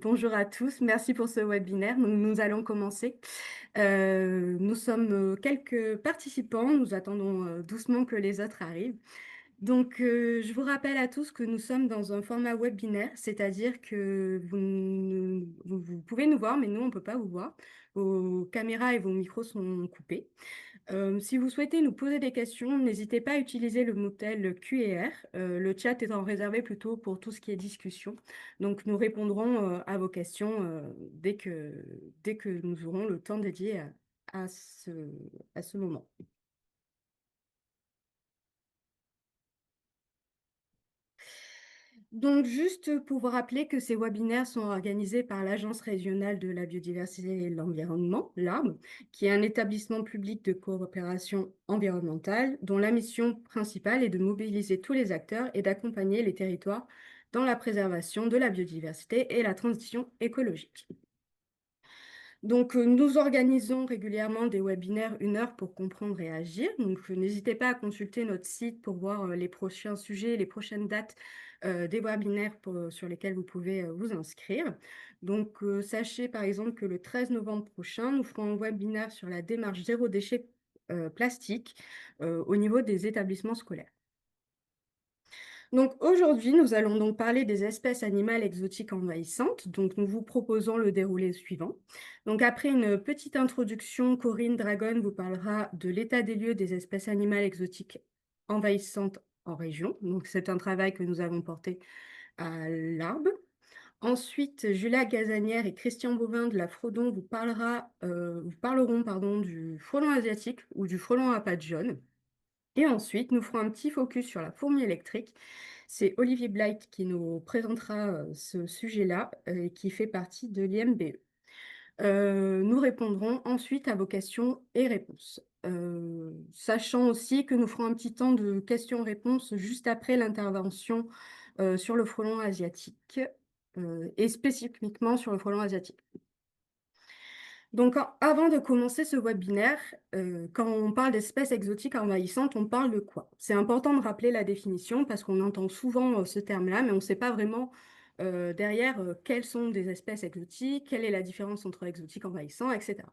Bonjour à tous, merci pour ce webinaire. Nous allons commencer. Nous sommes quelques participants, nous attendons doucement que les autres arrivent. Donc, je vous rappelle à tous que nous sommes dans un format webinaire, c'est-à-dire que vous pouvez nous voir, mais nous, on ne peut pas vous voir. Vos caméras et vos micros sont coupés. Si vous souhaitez nous poser des questions, n'hésitez pas à utiliser le modèle Q&R. Le chat étant réservé plutôt pour tout ce qui est discussion. Donc, nous répondrons à vos questions dès que nous aurons le temps dédié à ce moment. Donc, juste pour vous rappeler que ces webinaires sont organisés par l'Agence régionale de la biodiversité et de l'environnement, l'ARB, qui est un établissement public de coopération environnementale dont la mission principale est de mobiliser tous les acteurs et d'accompagner les territoires dans la préservation de la biodiversité et la transition écologique. Donc, nous organisons régulièrement des webinaires 1 heure pour comprendre et agir. Donc, n'hésitez pas à consulter notre site pour voir les prochains sujets, les prochaines dates des webinaires sur lesquels vous pouvez vous inscrire. Donc, sachez par exemple que le 13 novembre prochain, nous ferons un webinaire sur la démarche zéro déchet plastique au niveau des établissements scolaires. Donc aujourd'hui, nous allons donc parler des espèces animales exotiques envahissantes. Donc nous vous proposons le déroulé suivant. Donc après une petite introduction, Corinne Dragon vous parlera de l'état des lieux des espèces animales exotiques envahissantes en région. Donc c'est un travail que nous avons porté à l'Arbe. Ensuite, Julia Gazanière et Christian Bovin de la Frodon vous parleront du frelon asiatique ou du frelon à pattes jaunes. Et ensuite, nous ferons un petit focus sur la fourmi électrique. C'est Olivier Blight qui nous présentera ce sujet-là et qui fait partie de l'IMBE. Nous répondrons ensuite à vos questions et réponses. Sachant aussi que nous ferons un petit temps de questions-réponses juste après l'intervention sur le frelon asiatique et spécifiquement sur le frelon asiatique. Donc, avant de commencer ce webinaire, quand on parle d'espèces exotiques envahissantes, on parle de quoi? C'est important de rappeler la définition parce qu'on entend souvent ce terme-là, mais on ne sait pas vraiment derrière quelles sont des espèces exotiques, quelle est la différence entre exotique, envahissant, etc.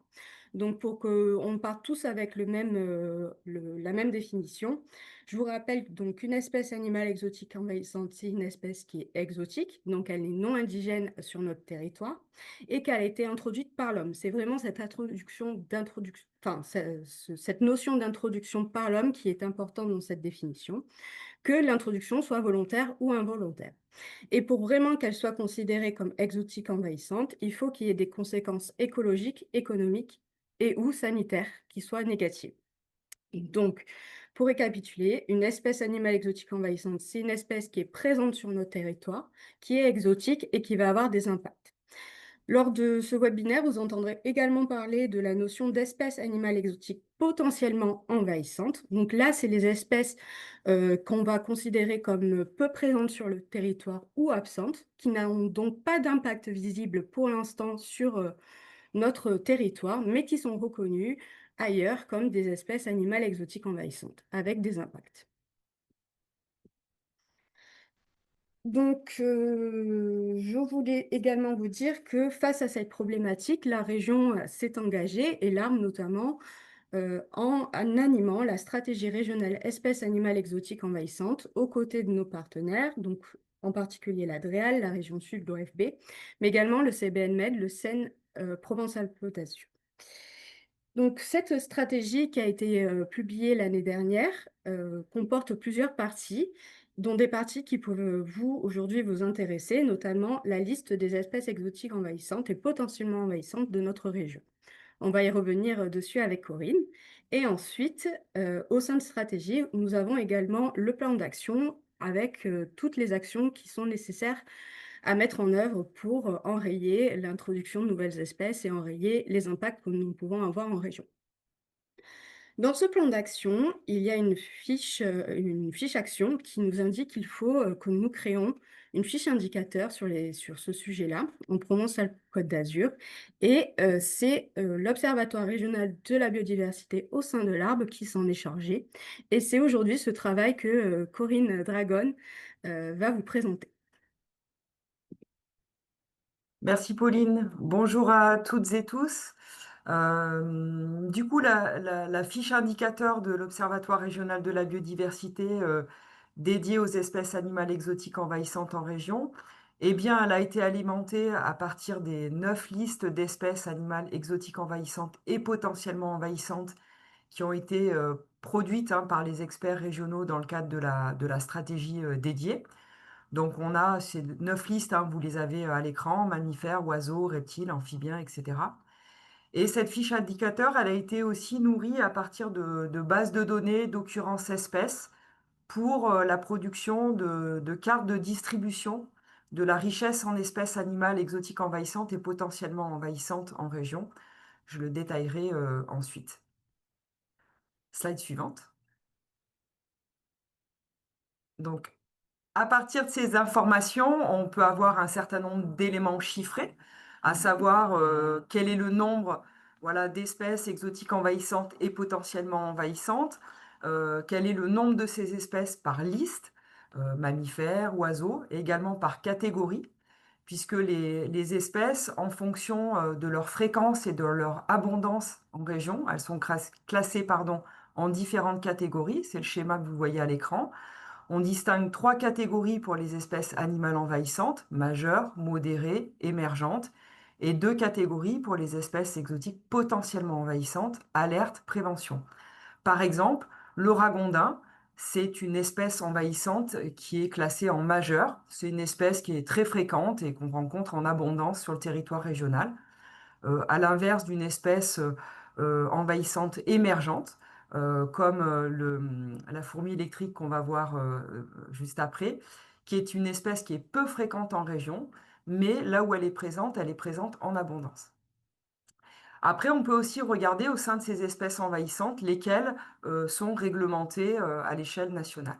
Donc, pour qu'on parte tous avec la même définition, je vous rappelle donc qu'une espèce animale exotique envahissante, c'est une espèce qui est exotique, donc elle est non indigène sur notre territoire et qu'elle a été introduite par l'homme. C'est vraiment cette cette notion d'introduction par l'homme qui est importante dans cette définition, que l'introduction soit volontaire ou involontaire. Et pour vraiment qu'elle soit considérée comme exotique envahissante, il faut qu'il y ait des conséquences écologiques, économiques et ou sanitaires qui soient négatives. Donc, pour récapituler, une espèce animale exotique envahissante, c'est une espèce qui est présente sur notre territoire, qui est exotique et qui va avoir des impacts. Lors de ce webinaire, vous entendrez également parler de la notion d'espèces animales exotiques potentiellement envahissantes. Donc là, c'est les espèces qu'on va considérer comme peu présentes sur le territoire ou absentes, qui n'ont donc pas d'impact visible pour l'instant sur notre territoire, mais qui sont reconnues ailleurs comme des espèces animales exotiques envahissantes, avec des impacts. Donc, je voulais également vous dire que face à cette problématique, la région s'est engagée, et l'ARM notamment, en animant la stratégie régionale espèces animales exotiques envahissantes aux côtés de nos partenaires, donc en particulier la DREAL, la région sud de l'OFB, mais également le CBN-MED, le Seine Provence-Alpes-Côte d'Azur. Donc, cette stratégie qui a été publiée l'année dernière comporte plusieurs parties, dont des parties qui peuvent aujourd'hui vous intéresser, notamment la liste des espèces exotiques envahissantes et potentiellement envahissantes de notre région. On va y revenir dessus avec Corinne. Et ensuite, au sein de stratégie, nous avons également le plan d'action avec toutes les actions qui sont nécessaires à mettre en œuvre pour enrayer l'introduction de nouvelles espèces et enrayer les impacts que nous pouvons avoir en région. Dans ce plan d'action, il y a une fiche action qui nous indique qu'il faut que nous créions une fiche indicateur sur ce sujet-là, en Provence-Alpes-Côte d'Azur. Et c'est l'Observatoire régional de la biodiversité au sein de l'Arbre qui s'en est chargé. Et c'est aujourd'hui ce travail que Corinne Dragon va vous présenter. Merci Pauline. Bonjour à toutes et tous. Du coup, la fiche indicateur de l'Observatoire régional de la biodiversité dédiée aux espèces animales exotiques envahissantes en région, eh bien, elle a été alimentée à partir des 9 listes d'espèces animales exotiques envahissantes et potentiellement envahissantes qui ont été produites par les experts régionaux dans le cadre de la stratégie dédiée. Donc on a ces 9 listes, vous les avez à l'écran, mammifères, oiseaux, reptiles, amphibiens, etc. Et cette fiche indicateur, elle a été aussi nourrie à partir de bases de données d'occurrence espèces pour la production de cartes de distribution de la richesse en espèces animales exotiques envahissantes et potentiellement envahissantes en région. Je le détaillerai ensuite. Slide suivante. Donc, à partir de ces informations, on peut avoir un certain nombre d'éléments chiffrés, à savoir quel est le nombre, voilà, d'espèces exotiques envahissantes et potentiellement envahissantes, quel est le nombre de ces espèces par liste, mammifères, oiseaux, et également par catégorie, puisque les espèces, en fonction de leur fréquence et de leur abondance en région, elles sont classées, pardon, en différentes catégories. C'est le schéma que vous voyez à l'écran. On distingue 3 catégories pour les espèces animales envahissantes, majeures, modérées, émergentes, et 2 catégories pour les espèces exotiques potentiellement envahissantes, alerte, prévention. Par exemple, le ragondin, c'est une espèce envahissante qui est classée en majeure. C'est une espèce qui est très fréquente et qu'on rencontre en abondance sur le territoire régional, à l'inverse d'une espèce envahissante émergente, comme la fourmi électrique qu'on va voir juste après, qui est une espèce qui est peu fréquente en région, mais là où elle est présente en abondance. Après, on peut aussi regarder au sein de ces espèces envahissantes lesquelles sont réglementées à l'échelle nationale.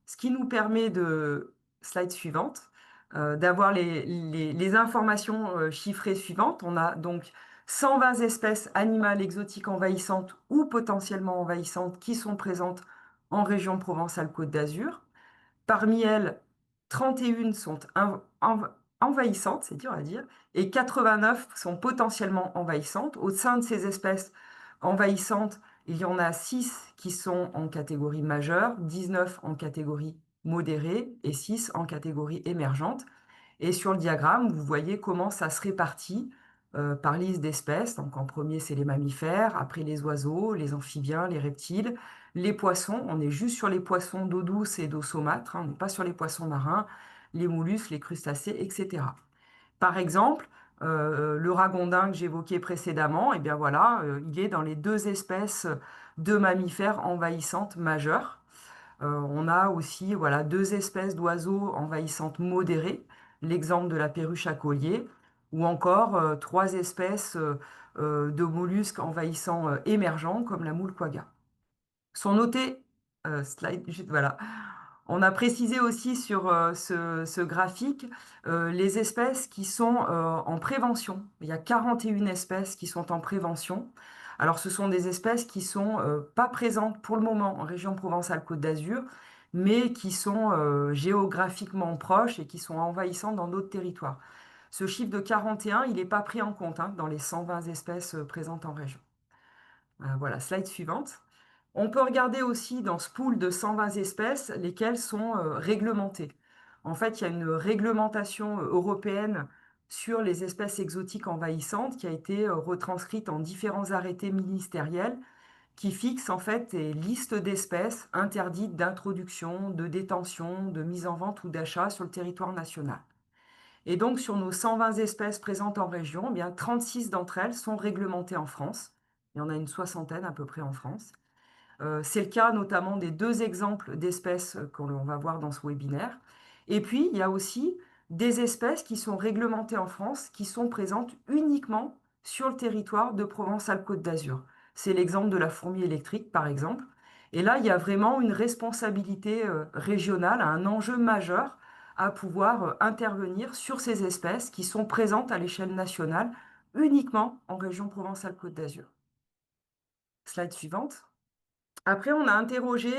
Ce qui nous permet de, slide suivante, d'avoir les informations chiffrées suivantes. On a donc 120 espèces animales exotiques envahissantes ou potentiellement envahissantes qui sont présentes en région Provence-Alpes-Côte d'Azur. Parmi elles, 31 sont envahissantes, c'est dur à dire, et 89 sont potentiellement envahissantes. Au sein de ces espèces envahissantes, il y en a 6 qui sont en catégorie majeure, 19 en catégorie modérée et 6 en catégorie émergente. Et sur le diagramme, vous voyez comment ça se répartit par liste d'espèces. Donc en premier, c'est les mammifères, après les oiseaux, les amphibiens, les reptiles, les poissons. On est juste sur les poissons d'eau douce et d'eau saumâtre, on n'est pas sur les poissons marins, les mollusques, les crustacés, etc. Par exemple, le ragondin que j'évoquais précédemment, eh bien voilà, il est dans les 2 espèces de mammifères envahissantes majeures. On a aussi, voilà, 2 espèces d'oiseaux envahissantes modérées, l'exemple de la perruche à collier, ou encore 3 espèces de mollusques envahissants émergents comme la moule quagga. Sont notés, voilà. On a précisé aussi sur ce graphique les espèces qui sont en prévention. Il y a 41 espèces qui sont en prévention. Alors, ce sont des espèces qui sont pas présentes pour le moment en région Provence-Alpes-Côte d'Azur, mais qui sont géographiquement proches et qui sont envahissantes dans d'autres territoires. Ce chiffre de 41, il n'est pas pris en compte dans les 120 espèces présentes en région. Voilà, slide suivante. On peut regarder aussi dans ce pool de 120 espèces lesquelles sont réglementées. En fait, il y a une réglementation européenne sur les espèces exotiques envahissantes qui a été retranscrite en différents arrêtés ministériels qui fixent en fait des listes d'espèces interdites d'introduction, de détention, de mise en vente ou d'achat sur le territoire national. Et donc, sur nos 120 espèces présentes en région, eh bien 36 d'entre elles sont réglementées en France. Il y en a une soixantaine à peu près en France. C'est le cas notamment des 2 exemples d'espèces qu'on va voir dans ce webinaire. Et puis, il y a aussi des espèces qui sont réglementées en France, qui sont présentes uniquement sur le territoire de Provence-Alpes-Côte d'Azur. C'est l'exemple de la fourmi électrique, par exemple. Et là, il y a vraiment une responsabilité régionale, un enjeu majeur à pouvoir intervenir sur ces espèces qui sont présentes à l'échelle nationale uniquement en région Provence-Alpes-Côte d'Azur. Slide suivante. Après, on a interrogé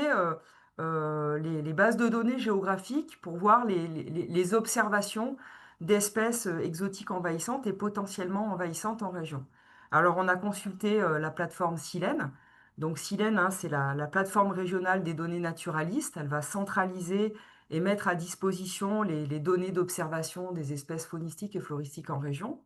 les bases de données géographiques pour voir les observations d'espèces exotiques envahissantes et potentiellement envahissantes en région. Alors, on a consulté la plateforme Silène. Donc, Silène, hein, c'est la plateforme régionale des données naturalistes. Elle va centraliser et mettre à disposition les données d'observation des espèces faunistiques et floristiques en région.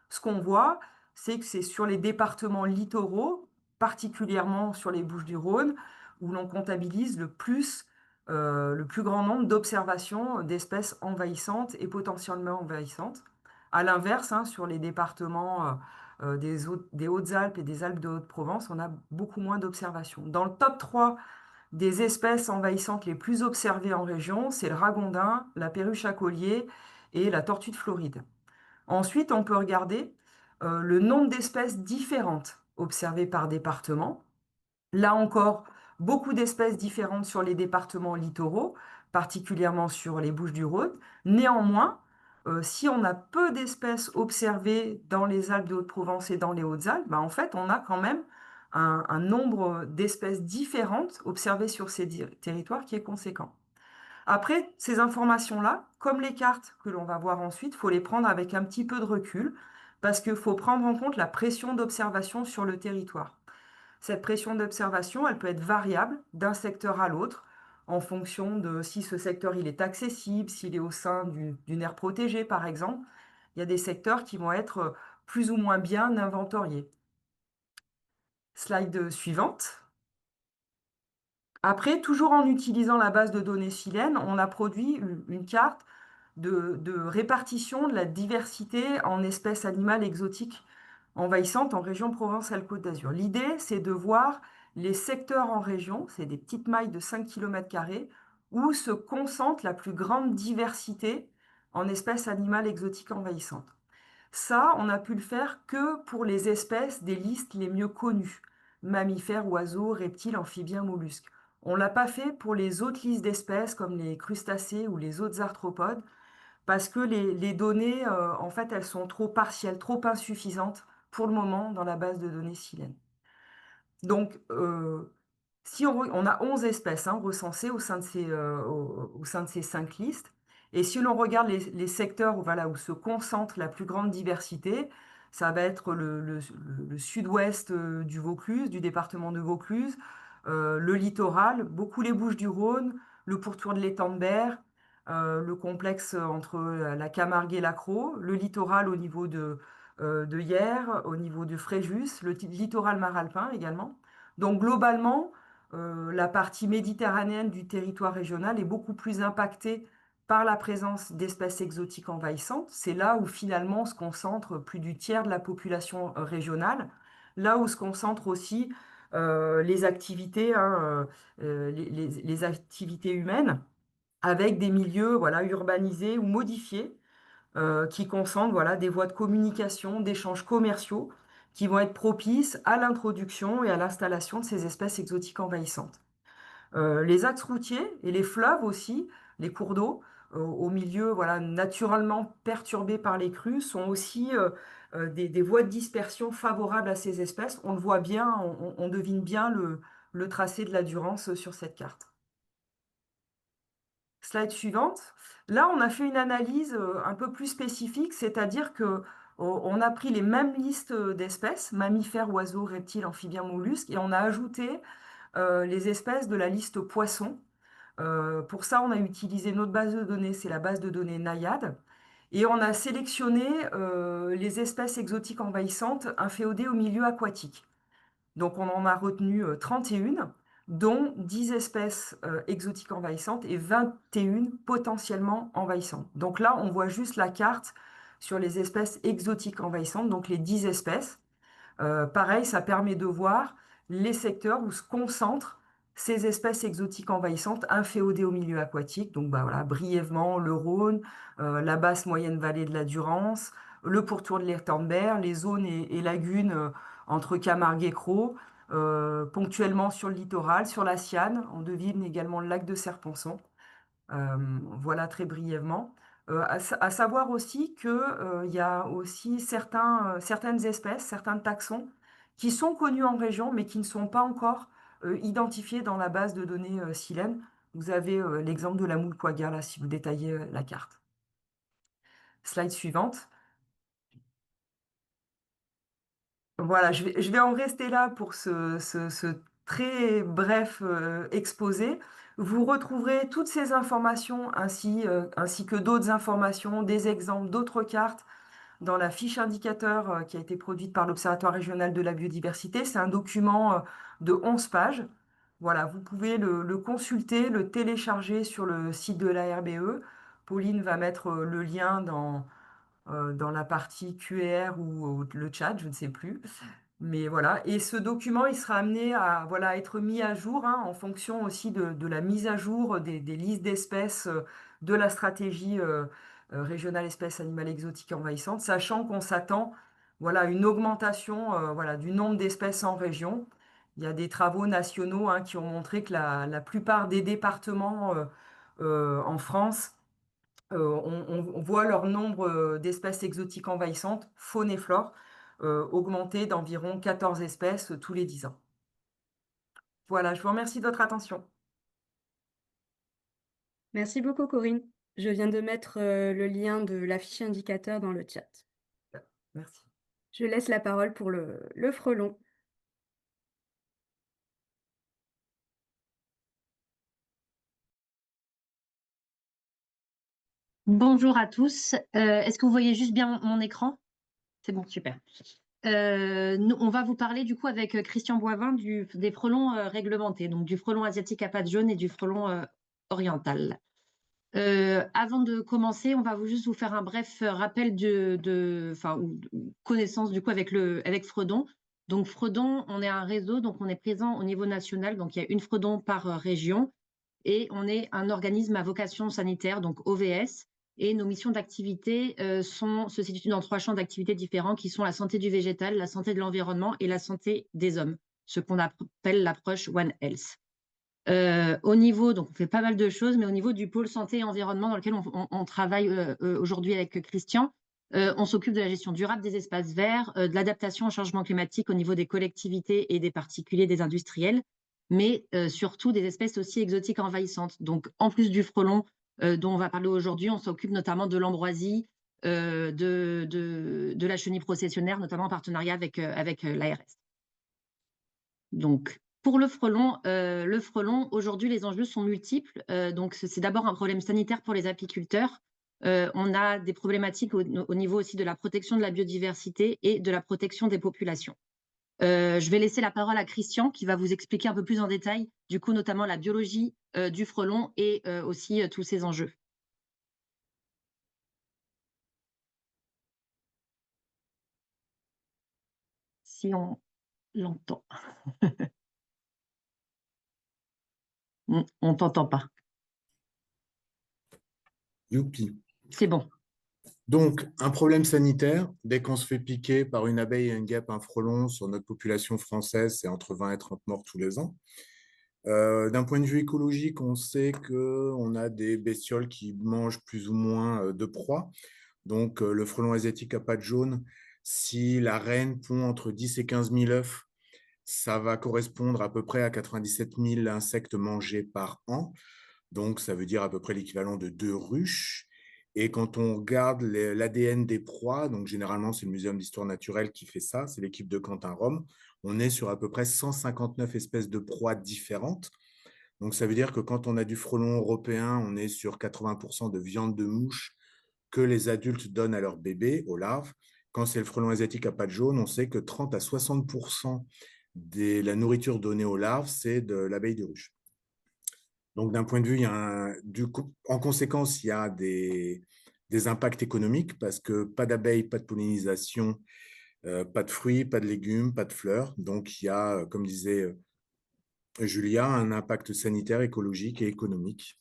Ce qu'on voit, c'est que c'est sur les départements littoraux, particulièrement sur les Bouches-du-Rhône, où l'on comptabilise le plus grand nombre d'observations d'espèces envahissantes et potentiellement envahissantes. À l'inverse, hein, sur les départements des Hautes-Alpes et des Alpes de Haute-Provence, on a beaucoup moins d'observations. Dans le top 3 des espèces envahissantes les plus observées en région, c'est le ragondin, la perruche à collier et la tortue de Floride. Ensuite, on peut regarder le nombre d'espèces différentes observées par département. Là encore, beaucoup d'espèces différentes sur les départements littoraux, particulièrement sur les Bouches-du-Rhône. Néanmoins, si on a peu d'espèces observées dans les Alpes de Haute-Provence et dans les Hautes-Alpes, en fait, on a quand même un nombre d'espèces différentes observées sur ces territoires qui est conséquent. Après, ces informations-là, comme les cartes que l'on va voir ensuite, il faut les prendre avec un petit peu de recul parce qu'il faut prendre en compte la pression d'observation sur le territoire. Cette pression d'observation, elle peut être variable d'un secteur à l'autre en fonction de si ce secteur il est accessible, s'il est au sein d'une aire protégée par exemple. Il y a des secteurs qui vont être plus ou moins bien inventoriés. Slide suivante. Après, toujours en utilisant la base de données Silène, on a produit une carte de répartition de la diversité en espèces animales exotiques envahissantes en région Provence-Alpes-Côte d'Azur. L'idée, c'est de voir les secteurs en région, c'est des petites mailles de 5 km², où se concentre la plus grande diversité en espèces animales exotiques envahissantes. Ça, on a pu le faire que pour les espèces des listes les mieux connues, mammifères, oiseaux, reptiles, amphibiens, mollusques. On ne l'a pas fait pour les autres listes d'espèces comme les crustacés ou les autres arthropodes, parce que les données, en fait, elles sont trop partielles, trop insuffisantes pour le moment dans la base de données Silène. Donc, si on a 11 espèces hein, recensées au sein de ces 5 listes, et si l'on regarde les secteurs où, voilà, où se concentre la plus grande diversité, ça va être le sud-ouest du Vaucluse, du département de Vaucluse, le littoral, beaucoup les Bouches-du-Rhône, le pourtour de l'étang de Berre, le complexe entre la Camargue et l'Accro, le littoral au niveau de Hyères, au niveau de Fréjus, le littoral maralpin également. Donc globalement, la partie méditerranéenne du territoire régional est beaucoup plus impactée par la présence d'espèces exotiques envahissantes. C'est là où finalement se concentre plus du tiers de la population régionale, là où se concentrent aussi les activités, hein, les activités humaines, avec des milieux voilà, urbanisés ou modifiés qui concentrent voilà, des voies de communication, d'échanges commerciaux qui vont être propices à l'introduction et à l'installation de ces espèces exotiques envahissantes. Les axes routiers et les fleuves aussi, les cours d'eau, au milieu voilà, naturellement perturbés par les crues, sont aussi des voies de dispersion favorables à ces espèces. On le voit bien, on devine bien le tracé de la Durance sur cette carte. Slide suivante. Là, on a fait une analyse un peu plus spécifique, c'est-à-dire que on a pris les mêmes listes d'espèces, mammifères, oiseaux, reptiles, amphibiens, mollusques, et on a ajouté les espèces de la liste poissons. Pour ça, on a utilisé notre base de données, c'est la base de données Naiad, et on a sélectionné les espèces exotiques envahissantes inféodées au milieu aquatique. Donc on en a retenu 31, dont 10 espèces exotiques envahissantes et 21 potentiellement envahissantes. Donc là, on voit juste la carte sur les espèces exotiques envahissantes, donc les 10 espèces. Pareil, ça permet de voir les secteurs où se concentrent ces espèces exotiques envahissantes inféodées au milieu aquatique. Donc voilà, brièvement, le Rhône, la basse moyenne vallée de la Durance, le pourtour de l'Ertambert, les zones et lagunes entre Camargue et Crau, ponctuellement sur le littoral, sur la Siane. On devine également le lac de Serponçon. Voilà très brièvement. À savoir aussi que, il y a aussi certaines espèces, certains taxons qui sont connus en région, mais qui ne sont pas encore identifiés dans la base de données Silène. Vous avez l'exemple de la moule quagga là, si vous détaillez la carte. Slide suivante. Voilà, je vais en rester là pour ce très bref exposé. Vous retrouverez toutes ces informations ainsi que d'autres informations, des exemples, d'autres cartes dans la fiche indicateur qui a été produite par l'Observatoire régional de la biodiversité. C'est un document de 11 pages. Voilà, vous pouvez le consulter, le télécharger sur le site de la RBE. Pauline va mettre le lien dans la partie QR ou le chat, je ne sais plus. Mais voilà, et ce document, il sera amené à voilà, être mis à jour hein, en fonction aussi de la mise à jour des listes d'espèces de la stratégie régionale espèces animales exotiques envahissantes, sachant qu'on s'attend voilà, à une augmentation voilà, du nombre d'espèces en région. Il y a des travaux nationaux hein, qui ont montré que la plupart des départements en France on voit leur nombre d'espèces exotiques envahissantes, faune et flore, augmenter d'environ 14 espèces tous les 10 ans. Voilà, je vous remercie de votre attention. Merci beaucoup, Corinne. Je viens de mettre le lien de la fiche indicateur dans le chat. Merci. Je laisse la parole pour le frelon. Bonjour à tous. Est-ce que vous voyez juste bien mon écran? C'est bon, super. On va vous parler du coup avec Christian Boivin des frelons réglementés, donc du frelon asiatique à pattes jaunes et du frelon oriental. Avant de commencer, on va juste vous faire un bref rappel ou connaissance du coup avec Fredon. Donc Fredon, on est un réseau, donc on est présent au niveau national, donc il y a une Fredon par région et on est un organisme à vocation sanitaire, donc OVS. Et nos missions d'activité se situent dans 3 champs d'activité différents qui sont la santé du végétal, la santé de l'environnement et la santé des hommes, ce qu'on appelle l'approche One Health. Au niveau, donc on fait pas mal de choses, mais au niveau du pôle santé et environnement dans lequel on travaille aujourd'hui avec Christian, on s'occupe de la gestion durable des espaces verts, de l'adaptation au changement climatique au niveau des collectivités et des particuliers, des industriels, mais surtout des espèces aussi exotiques envahissantes. Donc en plus du frelon dont on va parler aujourd'hui, on s'occupe notamment de l'ambroisie, de la chenille processionnaire, notamment en partenariat avec l'ARS. Donc, pour le frelon, aujourd'hui, les enjeux sont multiples. Donc, c'est d'abord un problème sanitaire pour les apiculteurs. On a des problématiques au niveau aussi de la protection de la biodiversité et de la protection des populations. Je vais laisser la parole à Christian qui va vous expliquer un peu plus en détail, du coup, notamment la biologie du frelon et aussi tous ces enjeux. Si on l'entend. On t'entend pas. Youpi. C'est bon. Donc, un problème sanitaire, dès qu'on se fait piquer par une abeille, un guêpe, un frelon, sur notre population française, c'est entre 20 et 30 morts tous les ans. D'un point de vue écologique, on sait qu'on a des bestioles qui mangent plus ou moins de proies. Donc, le frelon asiatique à pattes jaunes, si la reine pond entre 10 et 15 000 œufs, ça va correspondre à peu près à 97 000 insectes mangés par an. Donc, ça veut dire à peu près l'équivalent de 2 ruches. Et quand on regarde l'ADN des proies, donc généralement, c'est le Muséum d'histoire naturelle qui fait ça, c'est l'équipe de Quentin Rome, on est sur à peu près 159 espèces de proies différentes. Donc, ça veut dire que quand on a du frelon européen, on est sur 80% de viande de mouche que les adultes donnent à leurs bébés, aux larves. Quand c'est le frelon asiatique à pattes jaunes, on sait que 30 à 60% de la nourriture donnée aux larves, c'est de l'abeille de ruche. Donc, d'un point de vue, en conséquence, il y a des impacts économiques parce que pas d'abeilles, pas de pollinisation, pas de fruits, pas de légumes, pas de fleurs. Donc, il y a, comme disait Julia, un impact sanitaire, écologique et économique.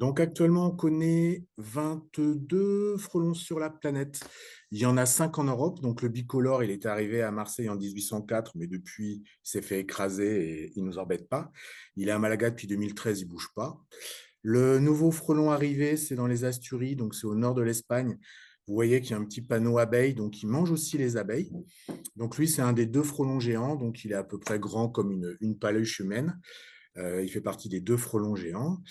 Donc, actuellement, on connaît 22 frelons sur la planète. Il y en a 5 en Europe. Donc, le bicolore, il est arrivé à Marseille en 1804, mais depuis, il s'est fait écraser et il ne nous embête pas. Il est à Malaga depuis 2013, il ne bouge pas. Le nouveau frelon arrivé, c'est dans les Asturies, donc c'est au nord de l'Espagne. Vous voyez qu'il y a un petit panneau abeille, donc il mange aussi les abeilles. Donc, lui, c'est un des 2 frelons géants, donc il est à peu près grand comme une paluche humaine. Il fait partie des 2 frelons géants.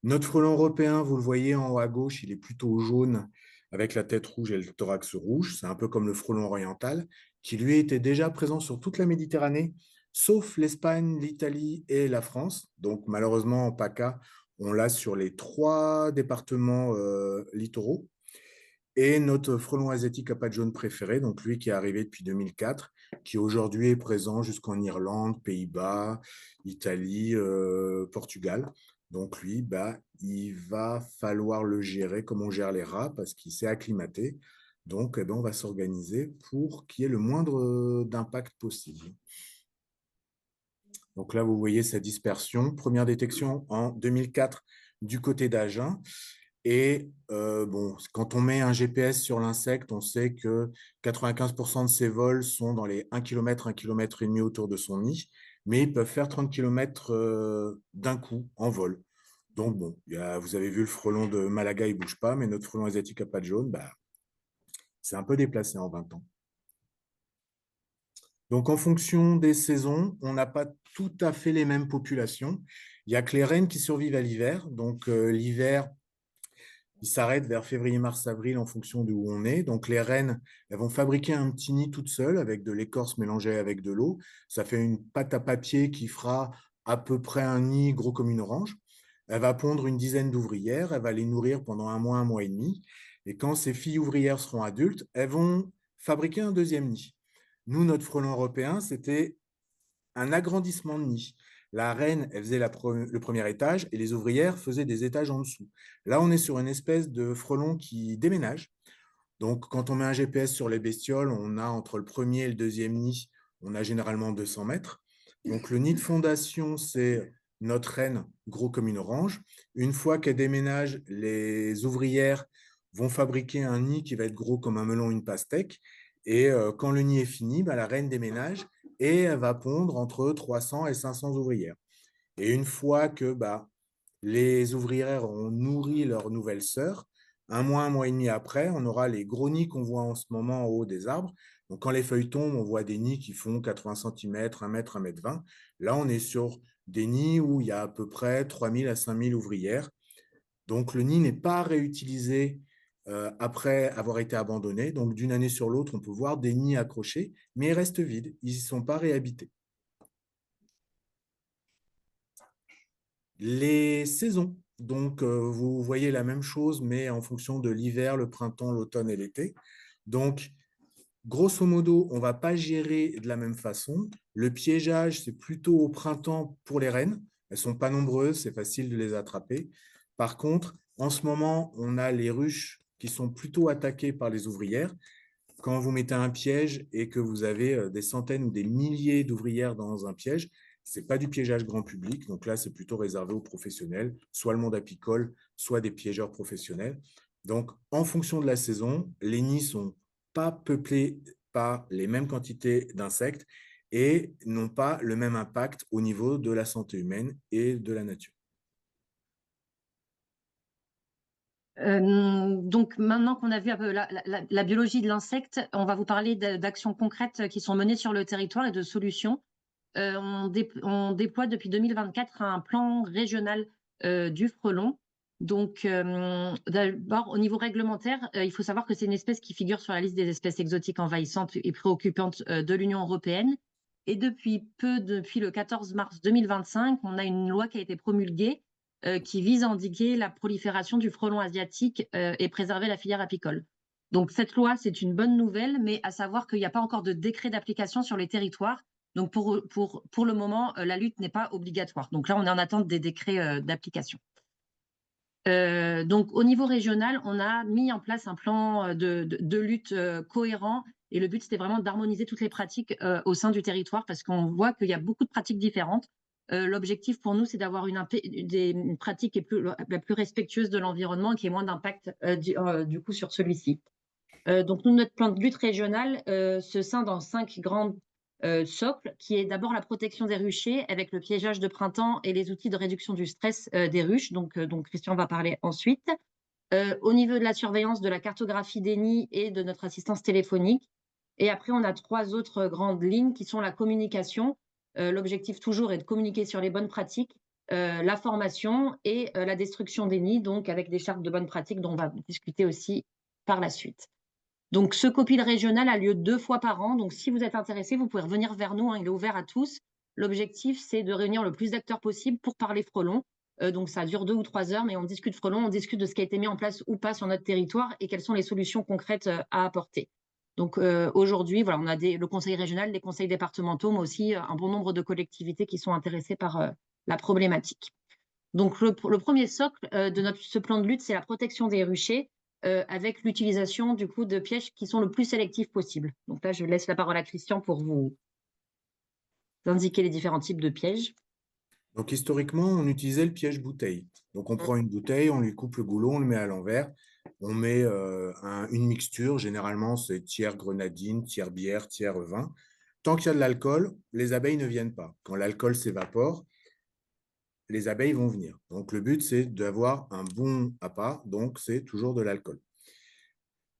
Notre frelon européen, vous le voyez en haut à gauche, il est plutôt jaune avec la tête rouge et le thorax rouge. C'est un peu comme le frelon oriental, qui lui était déjà présent sur toute la Méditerranée, sauf l'Espagne, l'Italie et la France. Donc malheureusement, en PACA, on l'a sur les 3 départements littoraux. Et notre frelon asiatique à pattes jaunes préféré, donc lui qui est arrivé depuis 2004, qui aujourd'hui est présent jusqu'en Irlande, Pays-Bas, Italie, Portugal. Donc lui, bah, il va falloir le gérer comme on gère les rats parce qu'il s'est acclimaté. Donc, eh ben, on va s'organiser pour qu'il y ait le moindre d'impact possible. Donc là, vous voyez sa dispersion. Première détection en 2004 du côté d'Agen. Et bon, quand on met un GPS sur l'insecte, on sait que 95% de ses vols sont dans les 1 km, 1 km et demi autour de son nid, mais ils peuvent faire 30 km d'un coup en vol. Donc bon, vous avez vu le frelon de Malaga, il ne bouge pas, mais notre frelon asiatique à pattes jaunes, bah, c'est un peu déplacé en 20 ans. Donc, en fonction des saisons, on n'a pas tout à fait les mêmes populations. Il n'y a que les rennes qui survivent à l'hiver. Donc, l'hiver, il s'arrête vers février, mars, avril en fonction de où on est. Donc, les rennes, elles vont fabriquer un petit nid toutes seules avec de l'écorce mélangée avec de l'eau. Ça fait une pâte à papier qui fera à peu près un nid gros comme une orange. Elle va pondre une dizaine d'ouvrières. Elle va les nourrir pendant un mois et demi. Et quand ces filles ouvrières seront adultes, elles vont fabriquer un deuxième nid. Nous, notre frelon européen, c'était un agrandissement de nid. La reine, elle faisait le premier étage et les ouvrières faisaient des étages en dessous. Là, on est sur une espèce de frelon qui déménage. Donc, quand on met un GPS sur les bestioles, on a entre le premier et le deuxième nid, on a généralement 200 mètres. Donc, le nid de fondation, c'est notre reine, gros comme une orange. Une fois qu'elle déménage, les ouvrières vont fabriquer un nid qui va être gros comme un melon, une pastèque. Et quand le nid est fini, bah, la reine déménage et elle va pondre entre 300 et 500 ouvrières. Et une fois que bah, les ouvrières ont nourri leur nouvelle sœur, un mois et demi après, on aura les gros nids qu'on voit en ce moment en haut des arbres. Donc, quand les feuilles tombent, on voit des nids qui font 80 cm, 1 mètre, 1 mètre 20. Là, on est sur des nids où il y a à peu près 3000 à 5000 ouvrières. Donc, le nid n'est pas réutilisé après avoir été abandonné. Donc, d'une année sur l'autre, on peut voir des nids accrochés, mais ils restent vides. Ils ne sont pas réhabités. Les saisons. Donc, vous voyez la même chose, mais en fonction de l'hiver, le printemps, l'automne et l'été. Donc, grosso modo, on ne va pas gérer de la même façon. Le piégeage, c'est plutôt au printemps pour les rennes. Elles ne sont pas nombreuses, c'est facile de les attraper. Par contre, en ce moment, on a les ruches qui sont plutôt attaquées par les ouvrières. Quand vous mettez un piège et que vous avez des centaines ou des milliers d'ouvrières dans un piège, ce n'est pas du piégeage grand public. Donc là, c'est plutôt réservé aux professionnels, soit le monde apicole, soit des piégeurs professionnels. Donc, en fonction de la saison, les nids ne sont pas peuplés par les mêmes quantités d'insectes et n'ont pas le même impact au niveau de la santé humaine et de la nature. Donc maintenant qu'on a vu un peu la biologie de l'insecte, on va vous parler d'actions concrètes qui sont menées sur le territoire et de solutions. On déploie depuis 2024 un plan régional du frelon. Donc d'abord au niveau réglementaire, il faut savoir que c'est une espèce qui figure sur la liste des espèces exotiques envahissantes et préoccupantes de l'Union européenne. Et depuis le 14 mars 2025, on a une loi qui a été promulguée qui vise à endiguer la prolifération du frelon asiatique et préserver la filière apicole. Donc cette loi, c'est une bonne nouvelle, mais à savoir qu'il n'y a pas encore de décret d'application sur les territoires. Donc pour le moment, la lutte n'est pas obligatoire. Donc là, on est en attente des décrets d'application. Donc au niveau régional, on a mis en place un plan de lutte cohérent. Et le but, c'était vraiment d'harmoniser toutes les pratiques au sein du territoire parce qu'on voit qu'il y a beaucoup de pratiques différentes. L'objectif pour nous, c'est d'avoir une pratique la plus respectueuse de l'environnement et qui ait moins d'impact du coup sur celui-ci. Donc nous, notre plan de lutte régional se scinde en 5 grandes socles, qui est d'abord la protection des ruchers avec le piégeage de printemps et les outils de réduction du stress des ruches, donc Christian va parler ensuite. Au niveau de la surveillance de la cartographie des nids et de notre assistance téléphonique. Et après, on a 3 autres grandes lignes qui sont la communication. L'objectif toujours est de communiquer sur les bonnes pratiques, la formation et la destruction des nids, donc avec des chartes de bonnes pratiques dont on va discuter aussi par la suite. Donc ce COPIL régional a lieu 2 fois par an, donc si vous êtes intéressé, vous pouvez revenir vers nous, hein, il est ouvert à tous. L'objectif, c'est de réunir le plus d'acteurs possible pour parler frelons. Donc ça dure 2 ou 3 heures, mais on discute frelons, on discute de ce qui a été mis en place ou pas sur notre territoire et quelles sont les solutions concrètes à apporter. Donc aujourd'hui, voilà, on a le conseil régional, des conseils départementaux, mais aussi un bon nombre de collectivités qui sont intéressées par la problématique. Donc le premier socle de ce plan de lutte, c'est la protection des ruchers avec l'utilisation du coup de pièges qui sont le plus sélectifs possible. Donc là, je laisse la parole à Christian pour vous indiquer les différents types de pièges. Donc, historiquement, on utilisait le piège bouteille. Donc, on prend une bouteille, on lui coupe le goulot, on le met à l'envers. On met une mixture, généralement, c'est tiers grenadine, tiers bière, tiers vin. Tant qu'il y a de l'alcool, les abeilles ne viennent pas. Quand l'alcool s'évapore, les abeilles vont venir. Donc, le but, c'est d'avoir un bon appât, donc c'est toujours de l'alcool.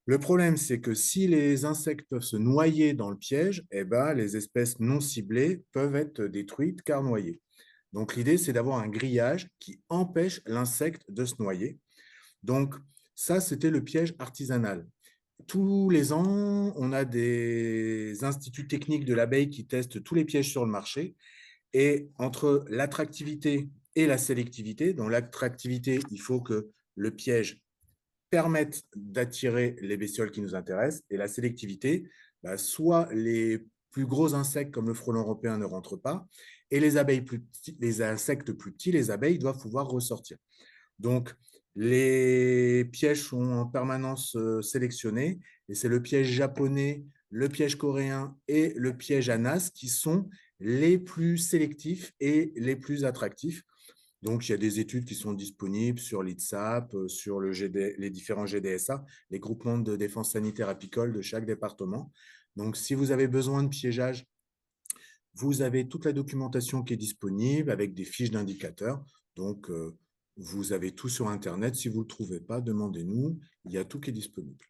Le problème, c'est que si les insectes peuvent se noyer dans le piège, eh ben, les espèces non ciblées peuvent être détruites car noyées. Donc, l'idée, c'est d'avoir un grillage qui empêche l'insecte de se noyer. Donc, ça, c'était le piège artisanal. Tous les ans, on a des instituts techniques de l'abeille qui testent tous les pièges sur le marché. Et entre l'attractivité et la sélectivité, dans l'attractivité, il faut que le piège permette d'attirer les bestioles qui nous intéressent. Et la sélectivité, soit les plus gros insectes comme le frelon européen ne rentrent pas, et les insectes plus petits, les abeilles, doivent pouvoir ressortir. Donc, les pièges sont en permanence sélectionnés, et c'est le piège japonais, le piège coréen et le piège à NAS qui sont les plus sélectifs et les plus attractifs. Donc, il y a des études qui sont disponibles sur l'ITSAP, sur les différents GDSA, les groupements de défense sanitaire apicole de chaque département. Donc, si vous avez besoin de piégeage, vous avez toute la documentation qui est disponible avec des fiches d'indicateurs. Donc, vous avez tout sur Internet. Si vous ne le trouvez pas, demandez-nous. Il y a tout qui est disponible.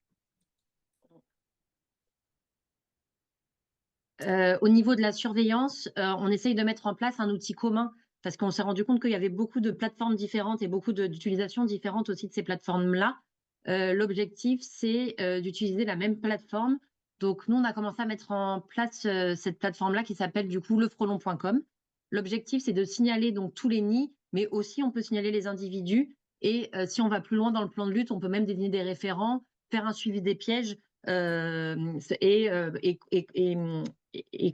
Au niveau de la surveillance, on essaye de mettre en place un outil commun parce qu'on s'est rendu compte qu'il y avait beaucoup de plateformes différentes et beaucoup d'utilisations différentes aussi de ces plateformes-là. L'objectif, c'est d'utiliser la même plateforme. Donc, nous, on a commencé à mettre en place cette plateforme-là qui s'appelle du coup lefrelon.com. L'objectif, c'est de signaler donc tous les nids, mais aussi on peut signaler les individus. Et si on va plus loin dans le plan de lutte, on peut même désigner des référents, faire un suivi des pièges et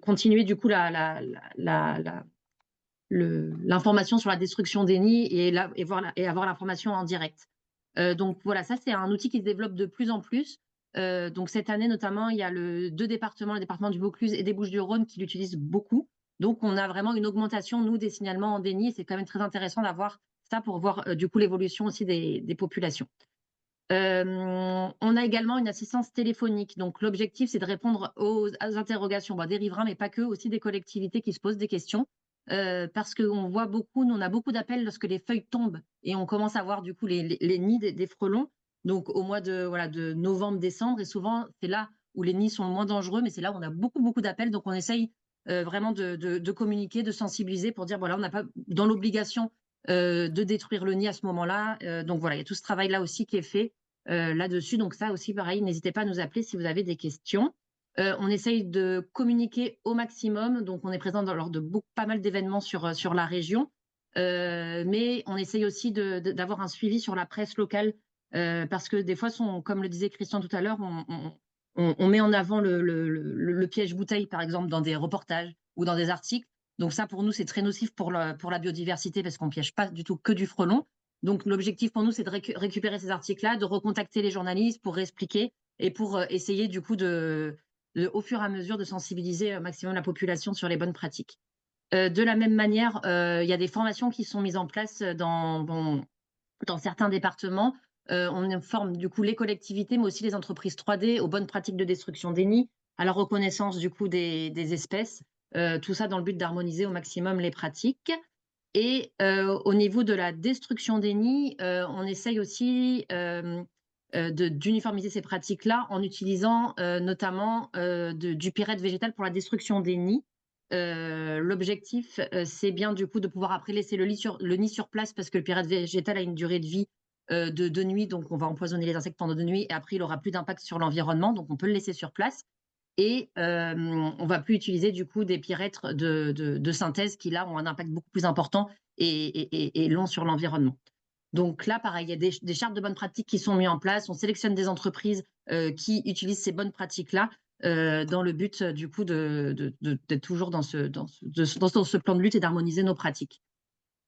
continuer du coup l'information sur la destruction des nids et avoir l'information en direct. Donc voilà, ça c'est un outil qui se développe de plus en plus. Donc cette année notamment, il y a deux départements, le département du Vaucluse et des Bouches-du-Rhône qui l'utilisent beaucoup. Donc on a vraiment une augmentation, nous, des signalements en déni. C'est quand même très intéressant d'avoir ça pour voir du coup l'évolution aussi des populations. On a également une assistance téléphonique. Donc, l'objectif, c'est de répondre aux interrogations des riverains, mais pas que, aussi des collectivités qui se posent des questions. Parce qu'on voit beaucoup, nous, on a beaucoup d'appels lorsque les feuilles tombent et on commence à voir du coup les nids des frelons. Donc, au mois de novembre, décembre, et souvent, c'est là où les nids sont le moins dangereux, mais c'est là où on a beaucoup, beaucoup d'appels. Donc, on essaye vraiment de communiquer, de sensibiliser pour dire, voilà, on n'a pas dans l'obligation de détruire le nid à ce moment-là. Donc voilà, il y a tout ce travail-là aussi qui est fait là-dessus. Donc ça aussi, pareil, n'hésitez pas à nous appeler si vous avez des questions. On essaye de communiquer au maximum. Donc on est présent lors de pas mal d'événements sur la région. Mais on essaye aussi d'avoir un suivi sur la presse locale parce que des fois, comme le disait Christian tout à l'heure, on met en avant le piège bouteille, par exemple, dans des reportages ou dans des articles. Donc ça, pour nous, c'est très nocif pour la biodiversité parce qu'on ne piège pas du tout que du frelon. Donc l'objectif pour nous, c'est de récupérer ces articles-là, de recontacter les journalistes pour expliquer et pour essayer du coup au fur et à mesure de sensibiliser au maximum la population sur les bonnes pratiques. De la même manière, il y a des formations qui sont mises en place dans certains départements. On forme du coup les collectivités, mais aussi les entreprises 3D aux bonnes pratiques de destruction des nids, à la reconnaissance du coup des espèces. Tout ça dans le but d'harmoniser au maximum les pratiques. Et au niveau de la destruction des nids, on essaye aussi d'uniformiser ces pratiques-là en utilisant notamment du pyrète végétal pour la destruction des nids. L'objectif, c'est bien du coup de pouvoir après laisser le nid sur place parce que le pirate végétal a une durée de vie de 2 nuits, donc on va empoisonner les insectes pendant 2 nuits et après il aura plus d'impact sur l'environnement, donc on peut le laisser sur place. Et on va plus utiliser du coup des pyrètres de synthèse qui là ont un impact beaucoup plus important et long sur l'environnement. Donc là, pareil, il y a des chartes de bonnes pratiques qui sont mises en place. On sélectionne des entreprises qui utilisent ces bonnes pratiques-là dans le but, du coup, d'être toujours dans ce plan de lutte et d'harmoniser nos pratiques.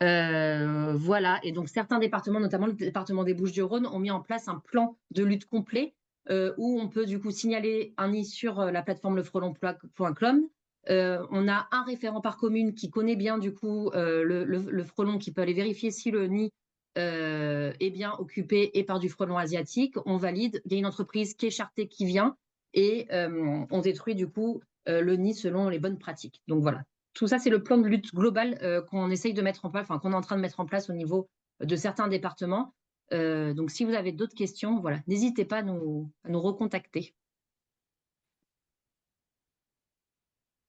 Voilà. Et donc, certains départements, notamment le département des Bouches-du-Rhône, ont mis en place un plan de lutte complet où on peut, du coup, signaler un nid sur la plateforme lefrelon.com. On a un référent par commune qui connaît bien, du coup, le frelon, qui peut aller vérifier si le nid est bien occupé et par du frelon asiatique. On valide, il y a une entreprise qui est chartée qui vient et on détruit du coup le nid selon les bonnes pratiques. Donc voilà, tout ça c'est le plan de lutte global qu'on essaye de mettre en place, enfin qu'on est en train de mettre en place au niveau de certains départements. Donc si vous avez d'autres questions, voilà, n'hésitez pas à nous recontacter.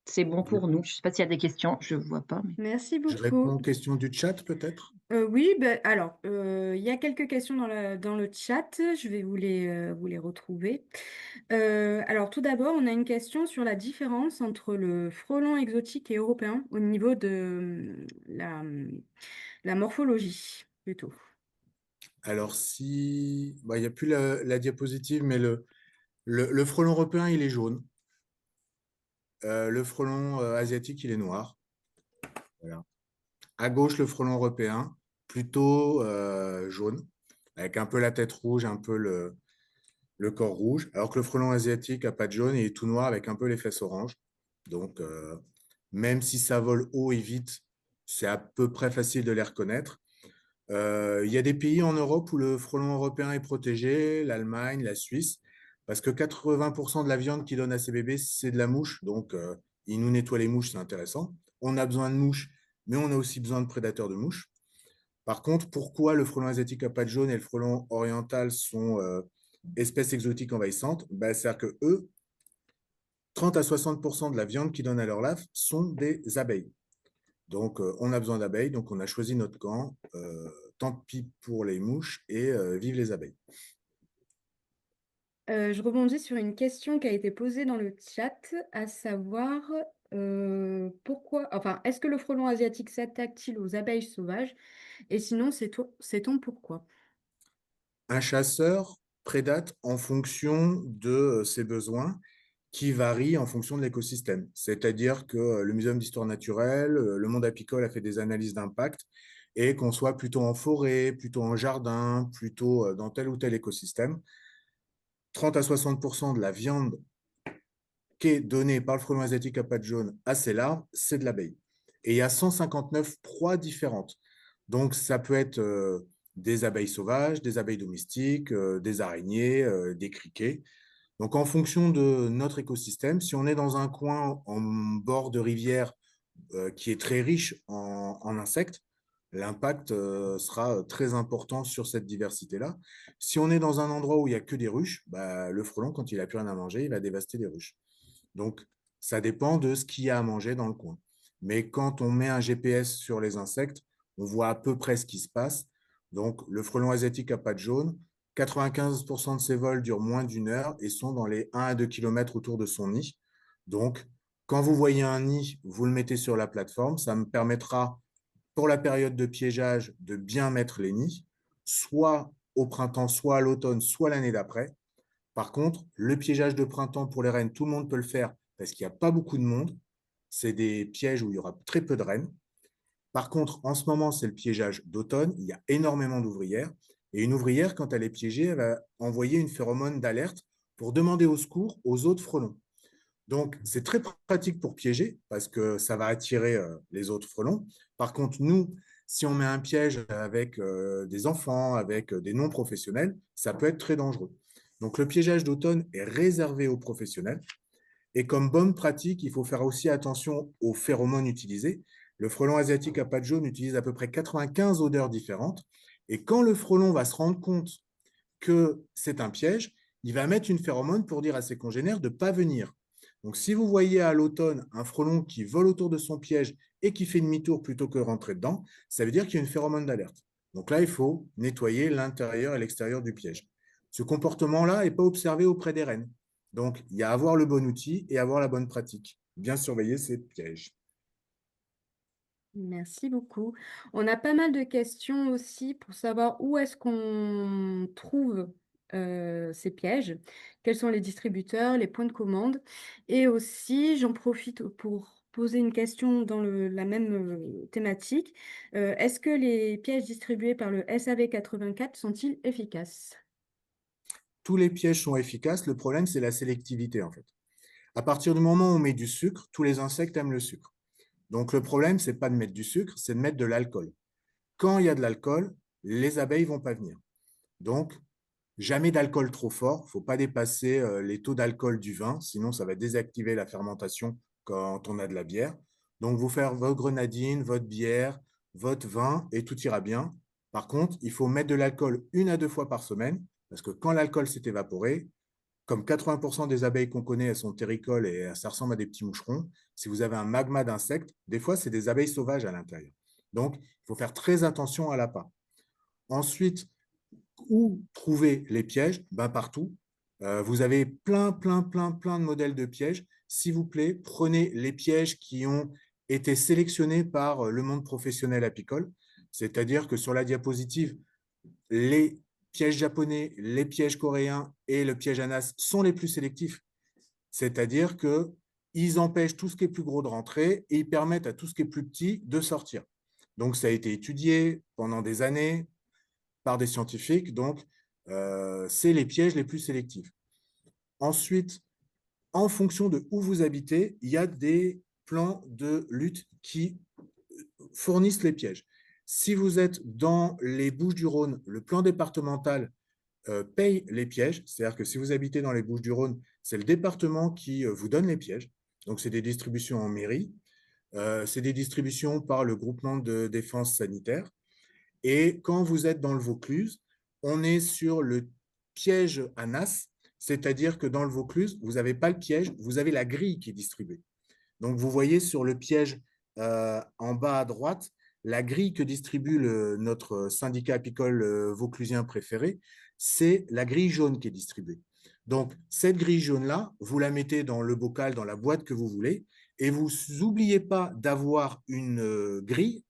C'est bon pour nous. Je ne sais pas s'il y a des questions, je ne vois pas. Mais... Merci Je réponds beaucoup. aux questions du chat, peut-être? Oui, alors, il y a quelques questions dans le chat. Je vais vous les retrouver. Alors, tout d'abord, on a une question sur la différence entre le frelon exotique et européen au niveau de la morphologie, plutôt. Alors, il n'y a plus la diapositive, mais le frelon européen, il est jaune. Le frelon asiatique, il est noir. Voilà. À gauche, le frelon européen, plutôt jaune, avec un peu la tête rouge, un peu le corps rouge, alors que le frelon asiatique n'a pas de jaune, il est tout noir avec un peu les fesses oranges. Donc, même si ça vole haut et vite, c'est à peu près facile de les reconnaître. Il y a des pays en Europe où le frelon européen est protégé, l'Allemagne, la Suisse, parce que 80% de la viande qu'il donne à ses bébés, c'est de la mouche. Donc, il nous nettoie les mouches, c'est intéressant. On a besoin de mouches, mais on a aussi besoin de prédateurs de mouches. Par contre, pourquoi le frelon asiatique à pattes jaunes et le frelon oriental sont espèces exotiques envahissantes? C'est-à-dire que eux, 30 à 60% de la viande qu'ils donnent à leur larve sont des abeilles. Donc, on a besoin d'abeilles, donc on a choisi notre camp. Tant pis pour les mouches et vive les abeilles. Je rebondis sur une question qui a été posée dans le chat, à savoir est-ce que le frelon asiatique s'attaque-t-il aux abeilles sauvages? Et sinon, sait-on pourquoi? Un chasseur prédate en fonction de ses besoins qui varient en fonction de l'écosystème. C'est-à-dire que le Muséum d'histoire naturelle, le monde apicole a fait des analyses d'impact et qu'on soit plutôt en forêt, plutôt en jardin, plutôt dans tel ou tel écosystème, 30 à 60% de la viande qui est donnée par le frelon asiatique à pattes jaunes à ses larves, c'est de l'abeille. Et il y a 159 proies différentes. Donc, ça peut être des abeilles sauvages, des abeilles domestiques, des araignées, des criquets. Donc, en fonction de notre écosystème, si on est dans un coin en bord de rivière qui est très riche en insectes, l'impact sera très important sur cette diversité-là. Si on est dans un endroit où il n'y a que des ruches, le frelon, quand il n'a plus rien à manger, il va dévaster les ruches. Donc, ça dépend de ce qu'il y a à manger dans le coin. Mais quand on met un GPS sur les insectes, on voit à peu près ce qui se passe. Donc, le frelon asiatique à pattes jaunes, 95% de ses vols durent moins d'1 heure et sont dans les 1 à 2 km autour de son nid. Donc, quand vous voyez un nid, vous le mettez sur la plateforme. Ça me permettra, pour la période de piégeage, de bien mettre les nids, soit au printemps, soit à l'automne, soit l'année d'après. Par contre, le piégeage de printemps pour les rennes, tout le monde peut le faire parce qu'il n'y a pas beaucoup de monde. C'est des pièges où il y aura très peu de rennes. Par contre, en ce moment, c'est le piégeage d'automne. Il y a énormément d'ouvrières. Et une ouvrière, quand elle est piégée, elle va envoyer une phéromone d'alerte pour demander au secours aux autres frelons. Donc, c'est très pratique pour piéger parce que ça va attirer les autres frelons. Par contre, nous, si on met un piège avec des enfants, avec des non-professionnels, ça peut être très dangereux. Donc, le piégeage d'automne est réservé aux professionnels. Et comme bonne pratique, il faut faire aussi attention aux phéromones utilisés. Le frelon asiatique à pattes jaunes utilise à peu près 95 odeurs différentes. Et quand le frelon va se rendre compte que c'est un piège, il va mettre une phéromone pour dire à ses congénères de ne pas venir. Donc, si vous voyez à l'automne un frelon qui vole autour de son piège et qui fait demi-tour plutôt que rentrer dedans, ça veut dire qu'il y a une phéromone d'alerte. Donc là, il faut nettoyer l'intérieur et l'extérieur du piège. Ce comportement-là n'est pas observé auprès des rennes. Donc, il y a à avoir le bon outil et avoir la bonne pratique. Bien surveiller ces pièges. Merci beaucoup. On a pas mal de questions aussi pour savoir où est-ce qu'on trouve ces pièges, quels sont les distributeurs, les points de commande. Et aussi, j'en profite pour poser une question dans la même thématique. Est-ce que les pièges distribués par le SAV 84 sont-ils efficaces? Tous les pièges sont efficaces. Le problème, c'est la sélectivité, en fait. À partir du moment où on met du sucre, tous les insectes aiment le sucre. Donc, le problème, c'est pas de mettre du sucre, c'est de mettre de l'alcool. Quand il y a de l'alcool, les abeilles vont pas venir. Donc, jamais d'alcool trop fort. Il ne faut pas dépasser les taux d'alcool du vin, sinon ça va désactiver la fermentation quand on a de la bière. Donc, vous faire votre grenadine, votre bière, votre vin et tout ira bien. Par contre, il faut mettre de l'alcool 1 à 2 fois par semaine parce que quand l'alcool s'est évaporé, comme 80% des abeilles qu'on connaît, elles sont terricoles et ça ressemble à des petits moucherons. Si vous avez un magma d'insectes, des fois, c'est des abeilles sauvages à l'intérieur. Donc, il faut faire très attention à l'appât. Ensuite, où trouver les pièges? Ben, partout. Vous avez plein de modèles de pièges. S'il vous plaît, prenez les pièges qui ont été sélectionnés par le monde professionnel apicole. C'est-à-dire que sur la diapositive, les pièges japonais, les pièges coréens et le piège Anas sont les plus sélectifs. C'est-à-dire qu'ils empêchent tout ce qui est plus gros de rentrer et ils permettent à tout ce qui est plus petit de sortir. Donc, ça a été étudié pendant des années par des scientifiques. Donc, c'est les pièges les plus sélectifs. Ensuite, en fonction de où vous habitez, il y a des plans de lutte qui fournissent les pièges. Si vous êtes dans les Bouches-du-Rhône, le plan départemental paye les pièges. C'est-à-dire que si vous habitez dans les Bouches-du-Rhône, c'est le département qui vous donne les pièges. Donc, c'est des distributions en mairie. C'est des distributions par le groupement de défense sanitaire. Et quand vous êtes dans le Vaucluse, on est sur le piège à NAS, c'est-à-dire que dans le Vaucluse, vous n'avez pas le piège, vous avez la grille qui est distribuée. Donc, vous voyez sur le piège en bas à droite, la grille que distribue notre syndicat apicole vauclusien préféré, c'est la grille jaune qui est distribuée. Donc, cette grille jaune-là, vous la mettez dans le bocal, dans la boîte que vous voulez, et vous n'oubliez pas d'avoir une grille